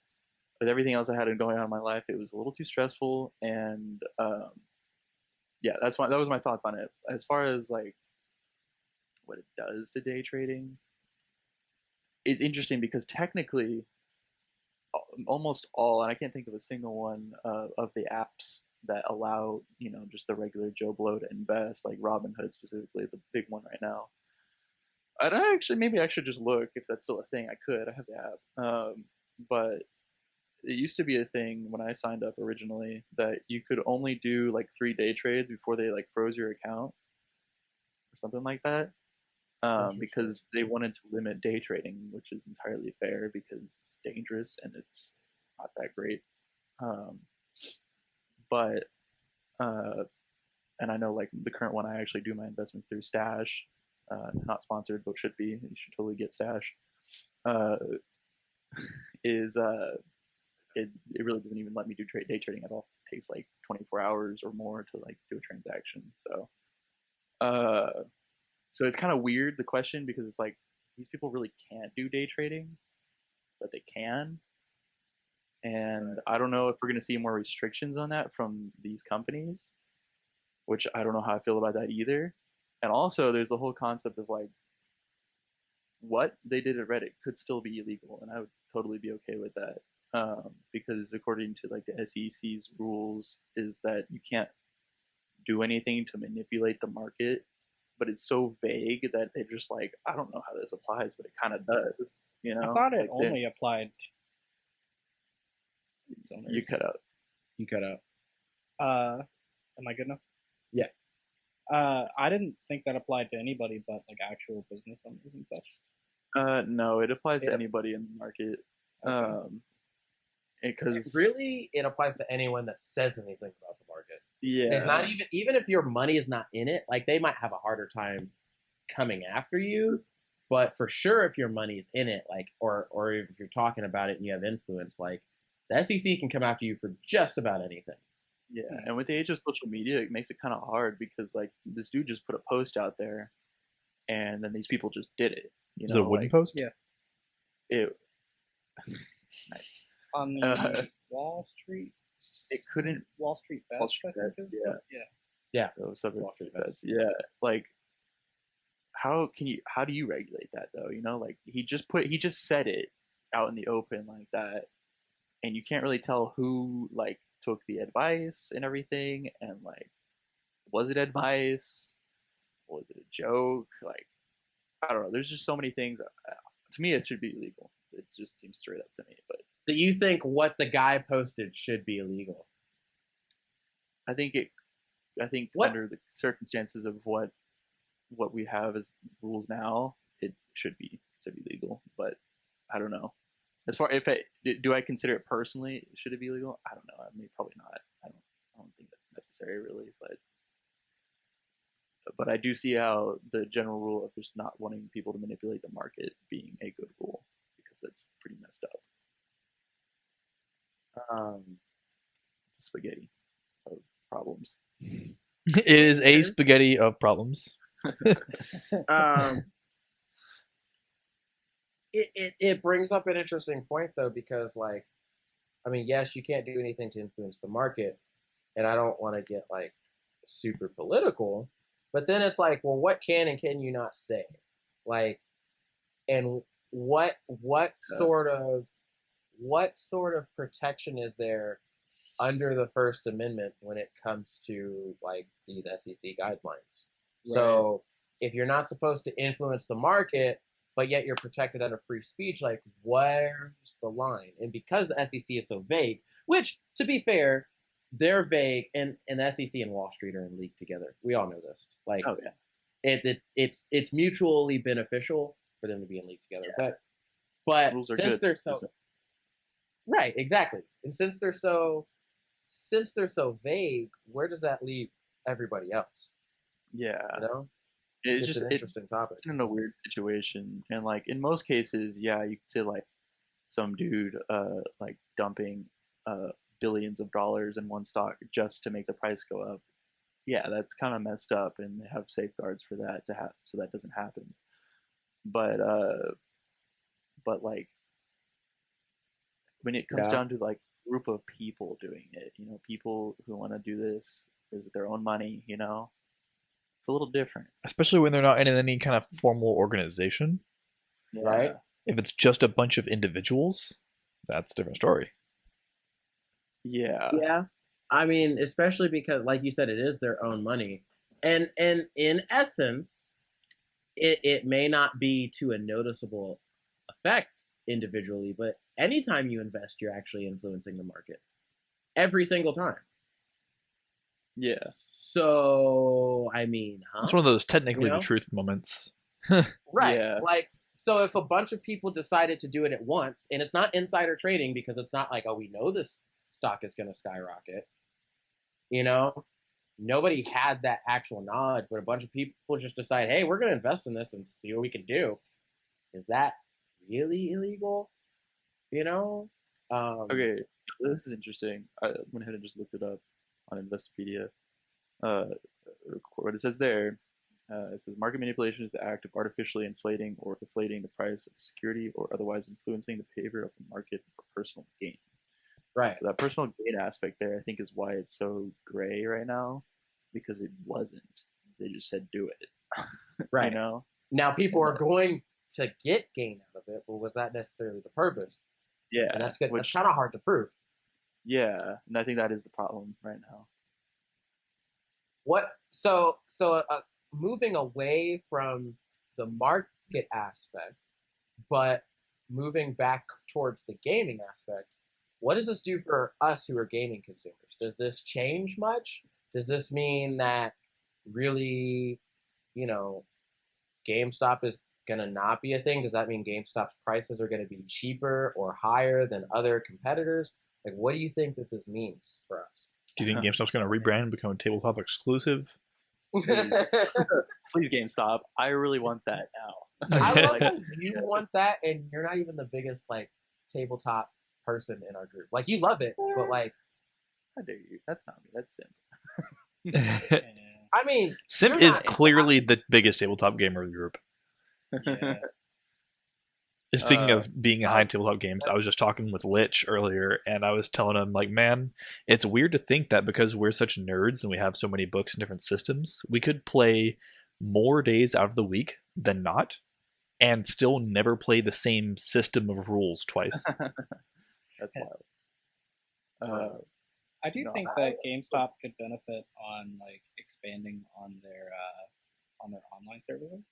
with everything else I had going on in my life, it was a little too stressful. And yeah, that was my thoughts on it. As far as like what it does to day trading, it's interesting because technically, almost all, and I can't think of a single one of the apps that allow just the regular Joe Blow to invest, like Robinhood specifically, the big one right now. Maybe I should just look if that's still a thing. I have the app, but it used to be a thing when I signed up originally that you could only do like 3 day trades before they like froze your account or something like that, because they wanted to limit day trading, which is entirely fair because it's dangerous and it's not that great. But and I know like the current one, I actually do my investments through Stash. Not sponsored, but should be. You should totally get Stash. It really doesn't even let me do day trading at all. It takes like 24 hours or more to like do a transaction. So it's kind of weird, the question, because it's like these people really can't do day trading, but they can. And I don't know if we're going to see more restrictions on that from these companies, which I don't know how I feel about that either. And also, there's the whole concept of like what they did at Reddit could still be illegal, and I would totally be okay with that, because according to like the SEC's rules, is that you can't do anything to manipulate the market, but it's so vague that they're just like, I don't know how this applies, but it kind of does. I thought it only applied. You cut out. Am I good now? Yeah. I didn't think that applied to anybody but like actual business owners and such. No, it applies to anybody in the market. Because really, it applies to anyone that says anything about the market. And not even if your money is not in it, like they might have a harder time coming after you. But for sure, if your money's in it, like, or if you're talking about it and you have influence, like the SEC can come after you for just about anything. Yeah, and with the age of social media, it makes it kind of hard because like this dude just put a post out there, and then these people just did it. You Is it a know, wooden like, post? Yeah. It. Nice. On the Wall Street. It couldn't. Wall Street Bets. Wall Street Bets, yeah. Those Wall Street Bets. Yeah, like how do you regulate that though? You know, like he just said it out in the open like that, and you can't really tell who like took the advice and everything, and like was it advice? Was it a joke? Like I don't know. There's just so many things. To me, it should be illegal. It just seems straight up to me. But do you think what the guy posted should be illegal? I think under the circumstances of what we have as rules now, it should be considered illegal. But I don't know. As far do I consider it personally, should it be illegal? I don't know. I mean, probably not. I don't think that's necessary really. But I do see how the general rule of just not wanting people to manipulate the market being a good rule, because that's pretty messed up. It's a spaghetti of problems. It is a spaghetti of problems. It brings up an interesting point though, because like, I mean, yes, you can't do anything to influence the market, and I don't want to get like super political, but then it's like, well, what can and can you not say? Like, and what sort of protection is there under the First Amendment when it comes to like these SEC guidelines? Right. So if you're not supposed to influence the market, but yet you're protected under free speech, like where's the line? And because the SEC is so vague, which to be fair, they're vague, and the SEC and Wall Street are in league together. We all know this. Like, oh, yeah. It's mutually beneficial for them to be in league together. Yeah. But since they're so right, exactly, and since they're so vague, where does that leave everybody else? Yeah, you know, it's just an interesting topic. It's in a weird situation, and like in most cases, yeah, you could say like some dude like dumping billions of dollars in one stock just to make the price go up. Yeah, that's kind of messed up, and they have safeguards for that to have so that doesn't happen. But like when it comes down to like a group of people doing it, you know, people who want to do this with their own money, you know, it's a little different. Especially when they're not in any kind of formal organization, right? If it's just a bunch of individuals, that's a different story. Yeah. Yeah. I mean, especially because, like you said, it is their own money. And in essence, it may not be to a noticeable effect individually, but anytime you invest, you're actually influencing the market. Every single time. Yeah. So, I mean, It's one of those technically the truth moments. Right. Yeah. Like, so if a bunch of people decided to do it at once, and it's not insider trading because it's not like, oh, we know this stock is going to skyrocket. You know, nobody had that actual knowledge, but a bunch of people just decide, hey, we're going to invest in this and see what we can do. Is that really illegal? You know? Okay, this is interesting. I went ahead and just looked it up on Investopedia. What it says there, it says market manipulation is the act of artificially inflating or deflating the price of security or otherwise influencing the behavior of the market for personal gain. Right. So that personal gain aspect there, I think, is why it's so gray right now, because it wasn't. They just said do it. Right. You know? Now people are going to get gain out of it, but was that necessarily the purpose? Yeah. And that's good. That's kind of hard to prove. Yeah, and I think that is the problem right now. So moving away from the market aspect, but moving back towards the gaming aspect, what does this do for us who are gaming consumers? Does this change much? Does this mean that really, you know, GameStop is going to not be a thing? Does that mean GameStop's prices are going to be cheaper or higher than other competitors? Like, what do you think that this means for us? Do you think GameStop's going to rebrand and become a tabletop exclusive? Please, GameStop. I really want that now. I love that you want that, and you're not even the biggest like tabletop person in our group. Like you love it, but like, how dare you? That's not me. That's Simp. I mean, Simp is clearly the biggest tabletop gamer of the group. Yeah. Speaking of being high tabletop games, I was just talking with Lich earlier, and I was telling him, like, man, it's weird to think that because we're such nerds and we have so many books and different systems, we could play more days out of the week than not, and still never play the same system of rules twice. That's wild. I do think that GameStop could benefit on like expanding on their online services.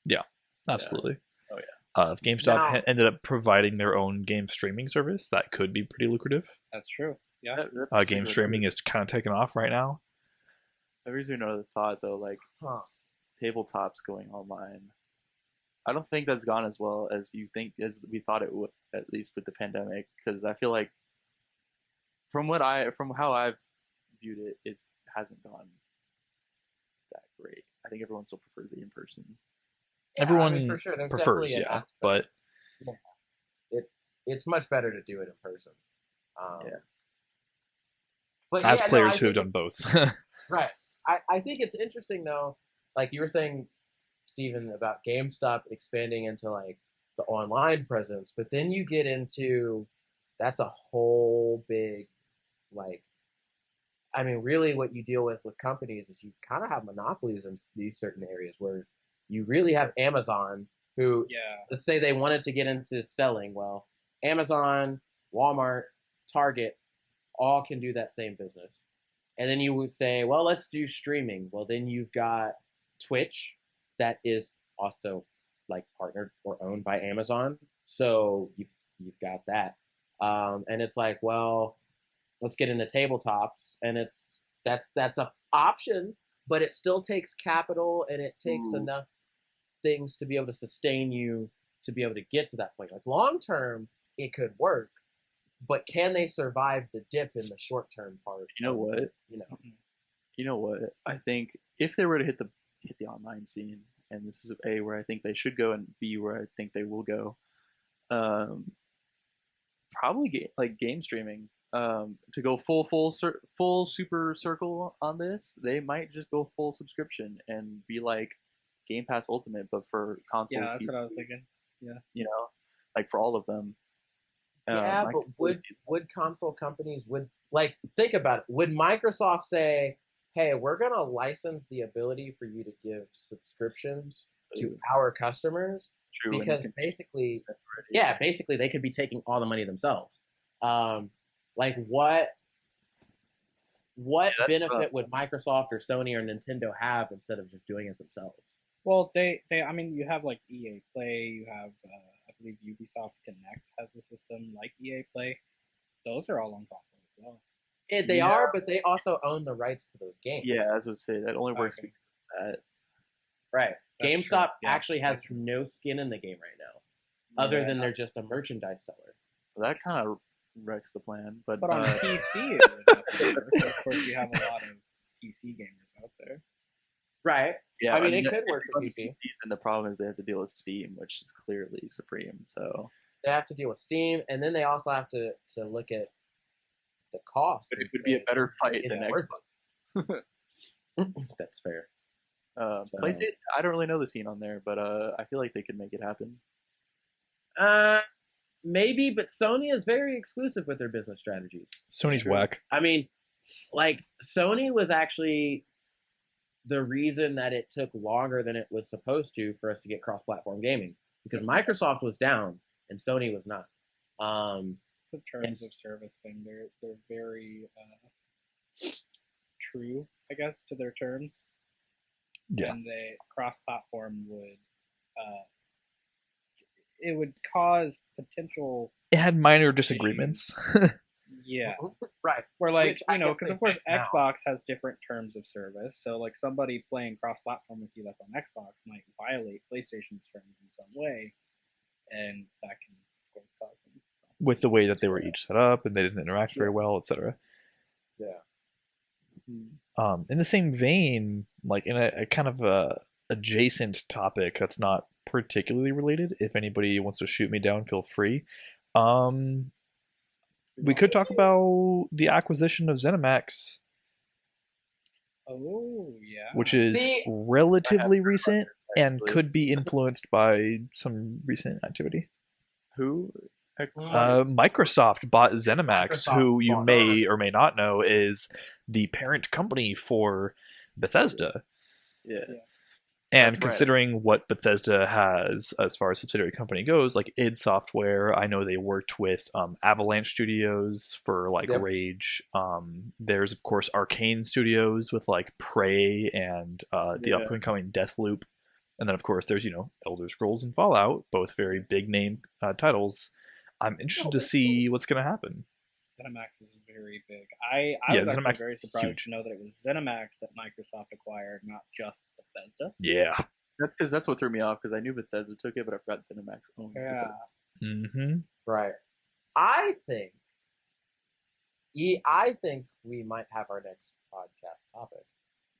Yeah, absolutely. Yeah. Oh yeah. If GameStop ended up providing their own game streaming service, that could be pretty lucrative. That's true. Yeah. Game streaming is kind of taking off right now. That brings me another thought though, like tabletops going online. I don't think that's gone as well as you think, as we thought it would, at least with the pandemic. Because I feel like, from how I've viewed it, it hasn't gone that great. I think everyone still prefers the in person. Yeah, everyone for sure. prefers, yeah, but it's much better to do it in person. But as players who have done both, right? I think it's interesting though, like you were saying, Steven, about GameStop expanding into like the online presence, but then you get into that's a whole big like. I mean, really, what you deal with companies is you kind of have monopolies in these certain areas where you really have Amazon, who, let's say they wanted to get into selling. Well, Amazon, Walmart, Target, all can do that same business. And then you would say, well, let's do streaming. Well, then you've got Twitch that is also like partnered or owned by Amazon. So you've got that. And it's like, well, let's get into tabletops, and that's an option, but it still takes capital and it takes enough things to be able to sustain you to be able to get to that point. Like long term, it could work, but can they survive the dip in the short term part? You know what? I think if they were to hit the online scene, and this is A, where I think they should go, and B, where I think they will go, probably like game streaming. To go full super circle on this, they might just go full subscription and be like Game Pass Ultimate, but for console. Yeah, that's what I was thinking. Yeah, like for all of them. But would console companies think about it? Would Microsoft say, "Hey, we're gonna license the ability for you to give subscriptions to our customers"? True, because basically they could be taking all the money themselves. Like what benefit would Microsoft or Sony or Nintendo have instead of just doing it themselves? Well, I mean, you have like EA Play, you have, I believe Ubisoft Connect has a system like EA Play. Those are all on console as well. They are, but they also own the rights to those games. Yeah, I was going to say, that only works because of that. Right. That's GameStop actually has no skin in the game right now, other than they're just a merchandise seller. So that kind of wrecks the plan. But on PC, it would of course, you have a lot of PC gamers out there. Right. Yeah, I mean, it could work for PC. And the problem is they have to deal with Steam, which is clearly supreme. So they have to deal with Steam, and then they also have to look at the cost. But it would be a better fight than Xbox. That's fair. PlayStation, I don't really know the scene on there, but I feel like they could make it happen. Maybe, but Sony is very exclusive with their business strategies. Sony's whack. I mean, like Sony was actually the reason that it took longer than it was supposed to for us to get cross-platform gaming, because Microsoft was down and Sony was not. It's a terms of service thing. They're very true, I guess, to their terms. Yeah. And the cross-platform would cause potential. It had minor disagreements. Yeah. Right. Where because of course Xbox has different terms of service. So like somebody playing cross-platform with you that's on Xbox might violate PlayStation's terms in some way, and that can of course cause some. With the way that they were each set up and they didn't interact very well, etc. Yeah. In the same vein, like in a kind of a adjacent topic that's not particularly related. If anybody wants to shoot me down, feel free. Um, we could talk about the acquisition of ZeniMax, Oh yeah. which is See, relatively recent and actually. could be influenced by some recent activity. Who? Microsoft bought ZeniMax, Microsoft who you bought may or may not know is the parent company for Bethesda. Yeah. Yes. And That's right. considering what Bethesda has as far as subsidiary company goes, like id Software, I know they worked with Avalanche Studios for like Yep. Rage. There's of course Arcane Studios with like Prey and the Yeah. up and coming Deathloop, and then of course there's Elder Scrolls and Fallout, both very big name titles. I'm interested to see what's going to happen. ZeniMax is very big. I Yeah, was actually ZeniMax very is surprised huge. to know that it was ZeniMax that Microsoft acquired, not just Bethesda. Yeah. That's because that's what threw me off, because I knew Bethesda took it, but I forgot ZeniMax owns Yeah. it. Mm-hmm. Right. I think we might have our next podcast topic.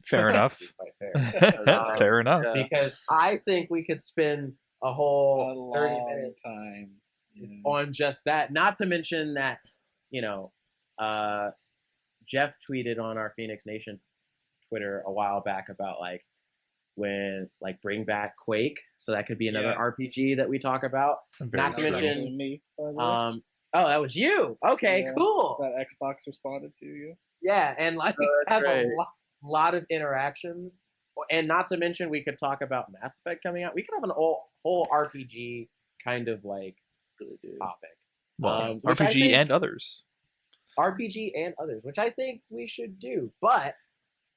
Fair enough. To be quite fair. Fair enough. Yeah. Because I think we could spend a whole A 30 long minutes time. Yeah. on just that. Not to mention that, Jeff tweeted on our Phoenix Nation Twitter a while back about when bring back Quake. So that could be another Yeah. RPG that we talk about. Very Not to true. mention, me. By the way. oh, that was you. Okay, Yeah. cool. That Xbox responded to you. Yeah, and we that's have right. a lot of interactions. And not to mention, we could talk about Mass Effect coming out. We could have an whole RPG kind of Really do. topic. Well, Which I RPG think- and others. RPG and others, which I think we should do. But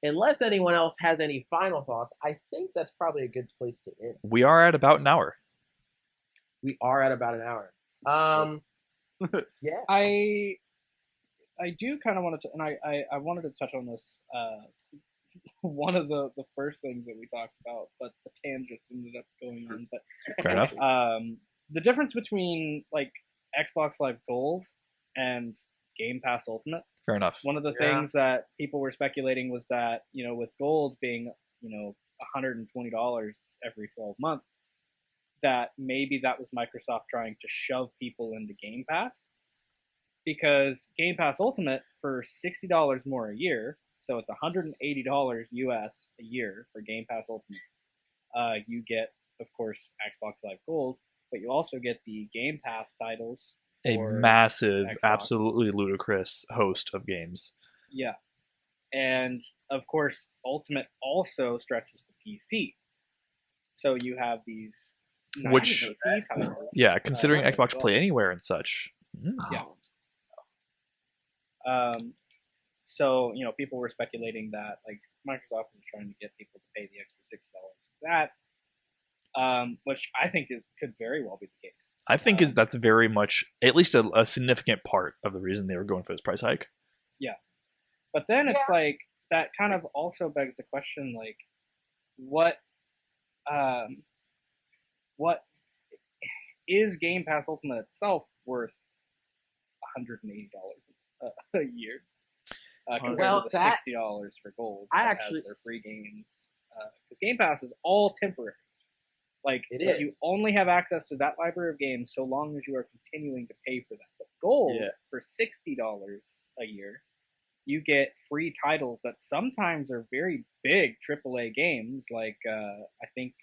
unless anyone else has any final thoughts, I think that's probably a good place to end. We are at about an hour. We are at about an hour. Yeah. I do kind of want to, and I wanted to touch on this. One of the first things that we talked about, but the tangents ended up going on. But Fair enough. the difference between Xbox Live Gold and Game Pass Ultimate. Fair enough. One of the Yeah. things that people were speculating was that, with Gold being, $120 every 12 months, that maybe that was Microsoft trying to shove people into Game Pass. Because Game Pass Ultimate for $60 more a year, so it's $180 US a year for Game Pass Ultimate. You get, of course, Xbox Live Gold, but you also get the Game Pass titles. A for massive, Xbox. absolutely ludicrous host of games. Yeah. And, of course, Ultimate also stretches to PC. So you have these nice Which- PC titles. Yeah, considering Uh, Xbox well- Play Anywhere and such. Yeah. So, people were speculating that Microsoft was trying to get people to pay the extra $60 for that, which I think could very well be the case. I think that's very much, at least a significant part of the reason they were going for this price hike. But then it's that kind of also begs the question, what is Game Pass Ultimate itself worth $180 a year? Compared Well, to the that- $60 for Gold. I that actually- has their free games, because Game Pass is all temporary. It You is. only have access to that library of games so long as you are continuing to pay for that. But Gold, Yeah. for $60 a year, you get free titles that sometimes are very big AAA games. I think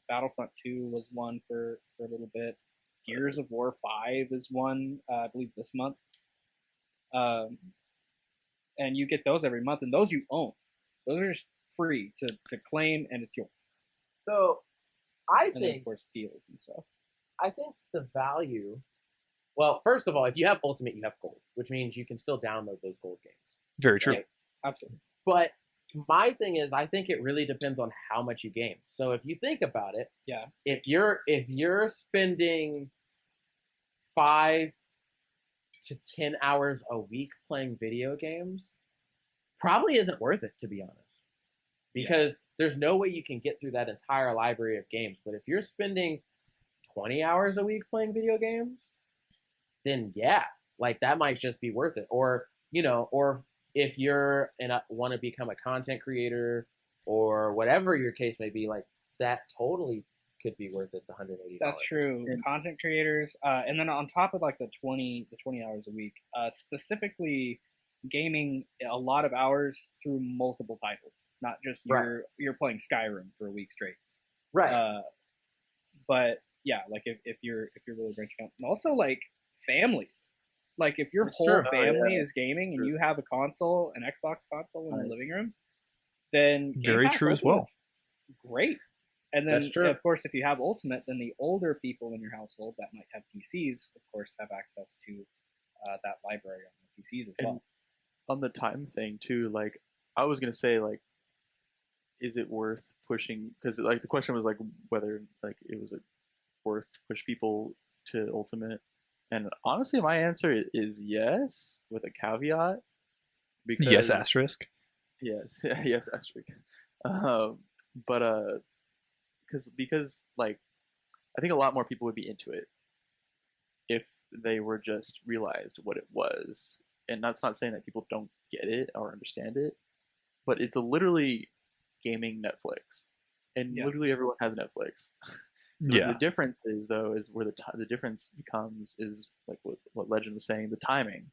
Battlefront 2 was one for a little bit. Gears of War 5 is one, I believe, this month. And you get those every month, and those you own. Those are just free to claim, and it's yours. So I And then, think of course, deals and stuff. the value. Well, first of all, if you have Ultimate, you have Gold, which means you can still download those Gold games. Very true. Right. Absolutely. But my thing is, I think it really depends on how much you game. So if you think about it, Yeah. if you're spending 5 to 10 hours a week playing video games, probably isn't worth it, to be honest. Because there's no way you can get through that entire library of games. But if you're spending 20 hours a week playing video games, then yeah, that might just be worth it. Or, or if you're want to become a content creator or whatever your case may be, like that totally could be worth it. The $180. That's true. Content creators, and then on top of like the 20 hours a week, specifically gaming a lot of hours through multiple titles, not just you're playing Skyrim for a week straight. Right. But yeah, like if you're really branching out, and also like families, like if your whole family is gaming and you have a console, an Xbox console in the living room, then very true as well. Great. And then, of course, if you have Ultimate, then the older people in your household that might have PCs, of course, have access to that library on the PCs as well. On the time thing too, like I was gonna say, like, is it worth pushing? Because like the question was like whether like it was worth to push people to Ultimate, and honestly, my answer is yes, with a caveat. Because yes, asterisk. Yes, yes, asterisk. But because like I think a lot more people would be into it if they were just realized what it was. And that's not saying that people don't get it or understand it, but it's literally gaming Netflix, and literally everyone has Netflix. The difference is though is where the difference becomes is like what Legend was saying, the timing,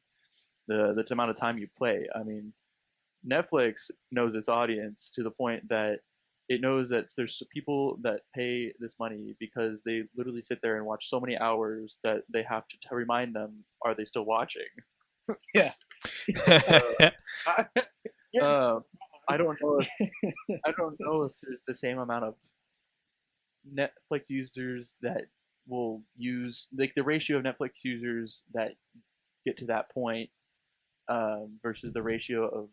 the amount of time you play. I mean, Netflix knows its audience to the point that it knows that there's people that pay this money because they literally sit there and watch so many hours that they have to remind them, are they still watching? Yeah. I don't know if there's the same amount of Netflix users that will use, like, the ratio of Netflix users that get to that point versus the ratio of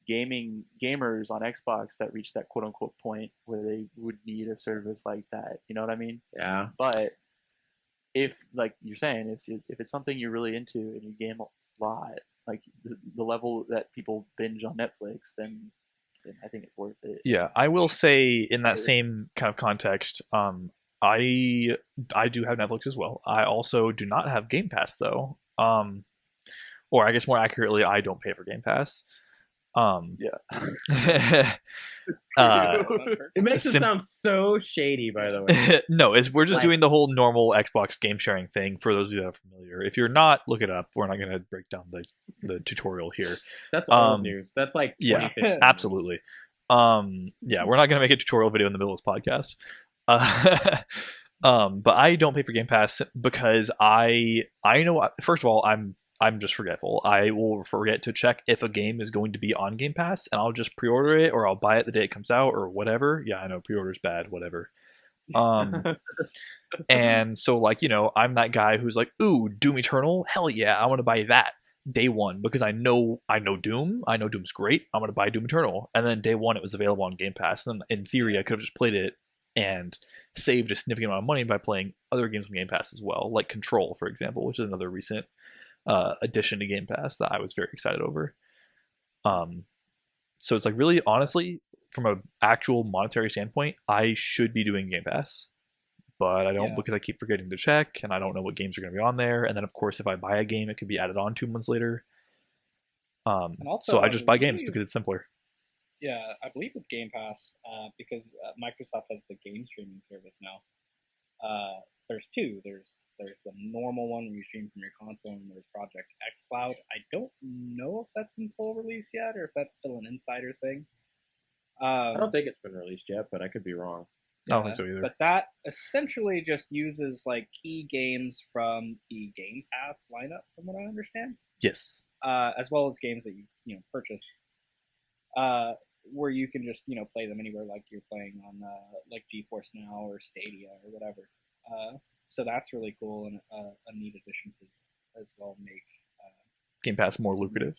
gamers on Xbox that reach that quote unquote point where they would need a service like that. You know what I mean? Yeah. But if, like you're saying, if it's something you're really into and you game a lot, like the level that people binge on Netflix, then I think it's worth it. Yeah, I will say in that same kind of context, I do have Netflix as well. I also do not have Game Pass though. Or I guess more accurately, I don't pay for Game Pass. It makes it sound so shady, by the way. No, we're just doing the whole normal Xbox game sharing thing. For those of you that are familiar, if you're not, look it up. We're not going to break down the tutorial here. That's old news. That's like 2015 absolutely. Yeah, we're not going to make a tutorial video in the middle of this podcast. But I don't pay for Game Pass because I know, first of all, I'm just forgetful. I will forget to check if a game is going to be on Game Pass, and I'll just pre-order it, or I'll buy it the day it comes out, or whatever. Yeah, I know pre-order's bad, whatever. And so, like, you know, I'm that guy who's like, ooh, Doom Eternal, hell yeah, I want to buy that day one because I know Doom. I know Doom's great. I'm going to buy Doom Eternal. And then day one, it was available on Game Pass. And then in theory, I could have just played it and saved a significant amount of money by playing other games on Game Pass as well, like Control, for example, which is another recent addition to Game Pass that I was very excited over. So it's like, really, honestly, from an actual monetary standpoint, I should be doing Game Pass, but I don't because I keep forgetting to check, and I don't know what games are going to be on there. And then, of course, if I buy a game, it could be added on 2 months later. So I just buy games because it's simpler. Yeah, I believe with Game Pass, because Microsoft has the game streaming service now. There's two. There's the normal one where you stream from your console, and there's Project xCloud. I don't know if that's in full release yet, or if that's still an insider thing. I don't think it's been released yet, but I could be wrong. I don't think so either. But that essentially just uses like key games from the Game Pass lineup, from what I understand. Yes. As well as games that you purchase. Where you can just play them anywhere, like you're playing on like GeForce Now or Stadia or whatever. So that's really cool and a neat addition to as well make Game Pass more lucrative.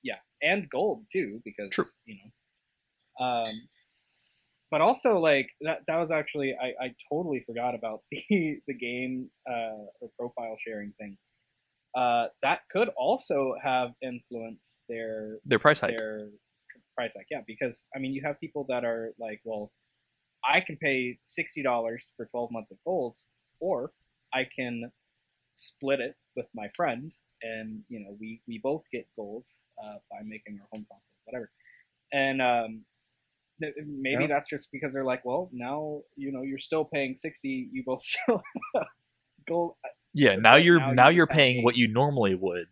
Yeah, and gold too, because True. But also like that was actually I totally forgot about the game or profile sharing thing. That could also have influenced their price hike. Yeah, because I mean you have people that are like, well, I can pay $60 for 12 months of gold, or I can split it with my friend, and we both get gold, by making our home consoles, whatever. And maybe that's just because they're like, well, now you're still paying $60. You both still gold. Yeah, now you're paying what you normally would.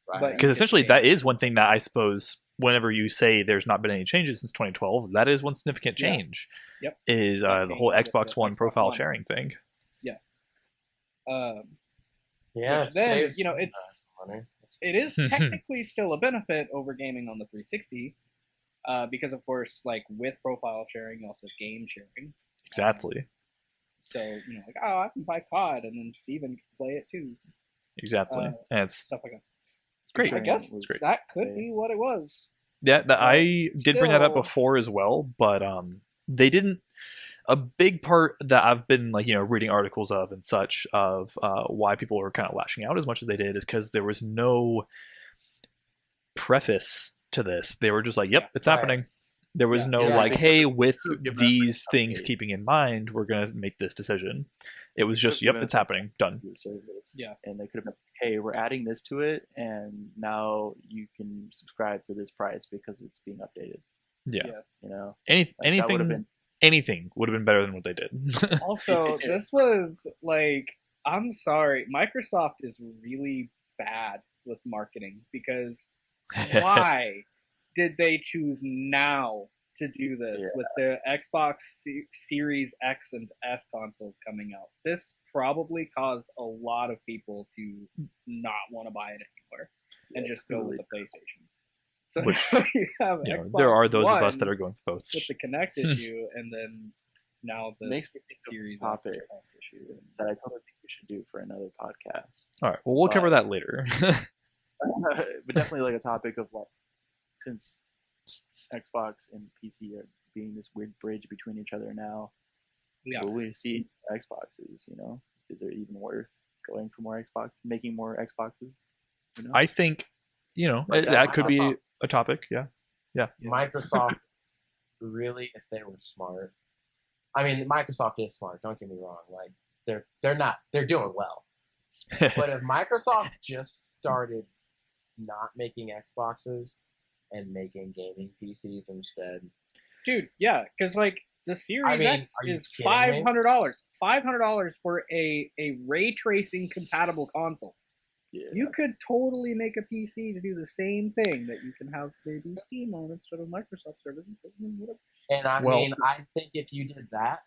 Right. Because essentially that is one thing that I suppose whenever you say there's not been any changes since 2012, that is one significant change. Yeah. Yep. Is the whole Xbox One profile sharing thing. Yeah. Yeah. Which then it is technically still a benefit over gaming on the 360, because of course, like with profile sharing, you also have game sharing. Exactly. So like, oh, I can buy COD, and then Steven can play it too. Exactly, and it's stuff like that. It's great. I guess that could be what it was. Yeah, I did bring that up before as well, but they didn't. A big part that I've been reading articles of and such of why people were kind of lashing out as much as they did is because there was no preface to this. They were just like, "Yep, it's happening." There was no hey, with these things keeping in mind, we're gonna make this decision. It was just, "Yep, it's happening, done." Yeah, and they could have been, "Hey, we're adding this to it, and now you can subscribe for this price because it's being updated." Yeah. Anything would have been better than what they did. Also, this was like, I'm sorry, Microsoft is really bad with marketing, because why did they choose now to do this with the Xbox Series X and S consoles coming out? This probably caused a lot of people to not want to buy it anymore and just go with the PlayStation. So you have there are those of us that are going for both. With the Connect issue, and then now the Series topic issue that I totally think we should do for another podcast. All right, well, we'll cover that later. But definitely like a topic of since Xbox and PC are being this weird bridge between each other now, will we see Xboxes? Is it even worth going for more Xbox, making more Xboxes? I think that could be a topic. Yeah. Microsoft really, if they were smart. I mean, Microsoft is smart. Don't get me wrong. Like they're doing well. But if Microsoft just started not making Xboxes and making gaming PCs instead, dude, yeah, because the Series X is $500. $500 for a ray tracing compatible console. Yeah. You could totally make a PC to do the same thing that you can have they do Steam on instead of Microsoft services. And I think if you did that,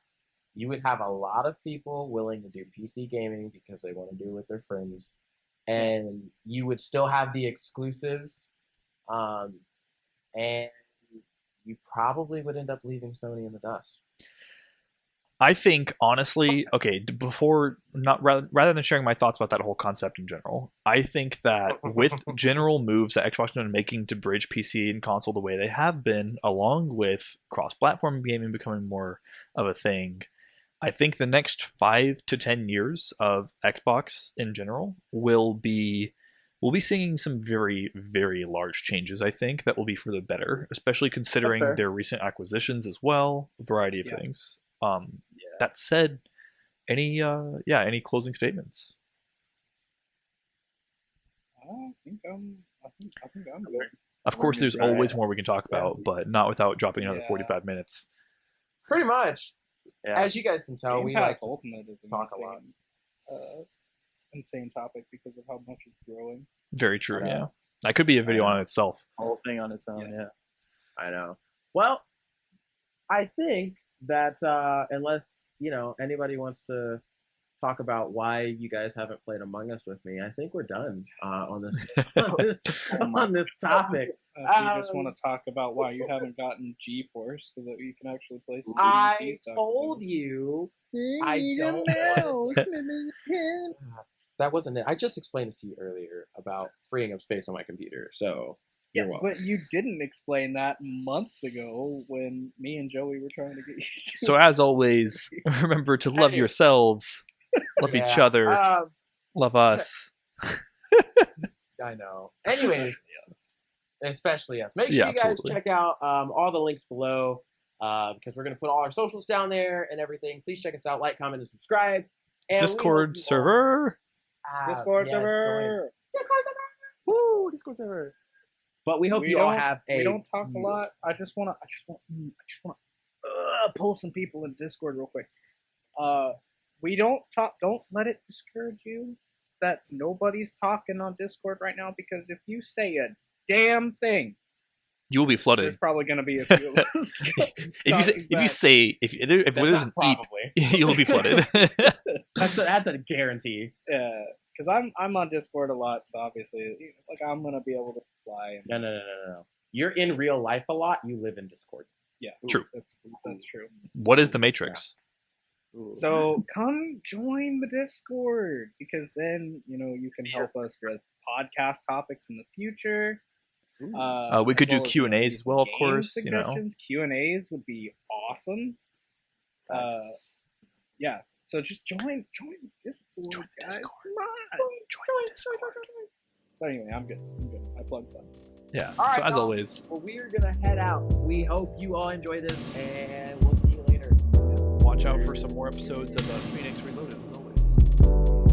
you would have a lot of people willing to do PC gaming because they want to do it with their friends, and you would still have the exclusives, and you probably would end up leaving Sony in the dust. I think, honestly, rather than sharing my thoughts about that whole concept in general, I think that with general moves that Xbox has been making to bridge PC and console the way they have been, along with cross-platform gaming becoming more of a thing, I think the next 5 to 10 years of Xbox in general we'll be seeing some very, very large changes, I think, that will be for the better, especially considering their recent acquisitions as well, a variety of things. That said, any closing statements? I think I'm good. Of course, there's always more we can talk about, but not without dropping another 45 minutes. Pretty much. Yeah. As you guys can tell, we like Ultimate is talk a lot. Insane topic because of how much it's growing. Very true. Yeah, that could be a video on itself. Whole thing on its own. Yeah. I know. Well, I think that unless anybody wants to talk about why you guys haven't played Among Us with me, I think we're done on this topic. You just want to talk about why you haven't gotten GeForce so that you can actually play some I told you I don't know. That wasn't it. I just explained this to you earlier about freeing up space on my computer, so yeah, but you didn't explain that months ago when me and Joey were trying to get you to. So as always, remember to love yourselves, love each other, love us. I know. Anyways, especially us. Make sure you guys check out all the links below because we're going to put all our socials down there and everything. Please check us out, like, comment, and subscribe. And Discord server. Discord server. Woo! Discord server. But we hope you all have a. We don't talk a lot. I just want to pull some people in Discord real quick. We don't talk. Don't let it discourage you that nobody's talking on Discord right now, because if you say a damn thing, you will be flooded. There's probably going to be a few of us. if there's an probably you'll be flooded. that's a guarantee. Yeah, because I'm on Discord a lot, so obviously, like, I'm going to be able to reply. And... No. You're in real life a lot. You live in Discord. Yeah, true. That's true. What is the Matrix? Yeah. So come join the Discord, because then you can help us with podcast topics in the future. We could do Q&As as well, of course. Suggestions. Q&As would be awesome. Yeah. So just join the Discord, guys. Come on. Join the Discord. But anyway, I'm good. I plugged that. Yeah. All right, so as always, well, we're gonna head out. We hope you all enjoy this, and we'll see you later. watch out for some more episodes of PHNX Reloaded, as always.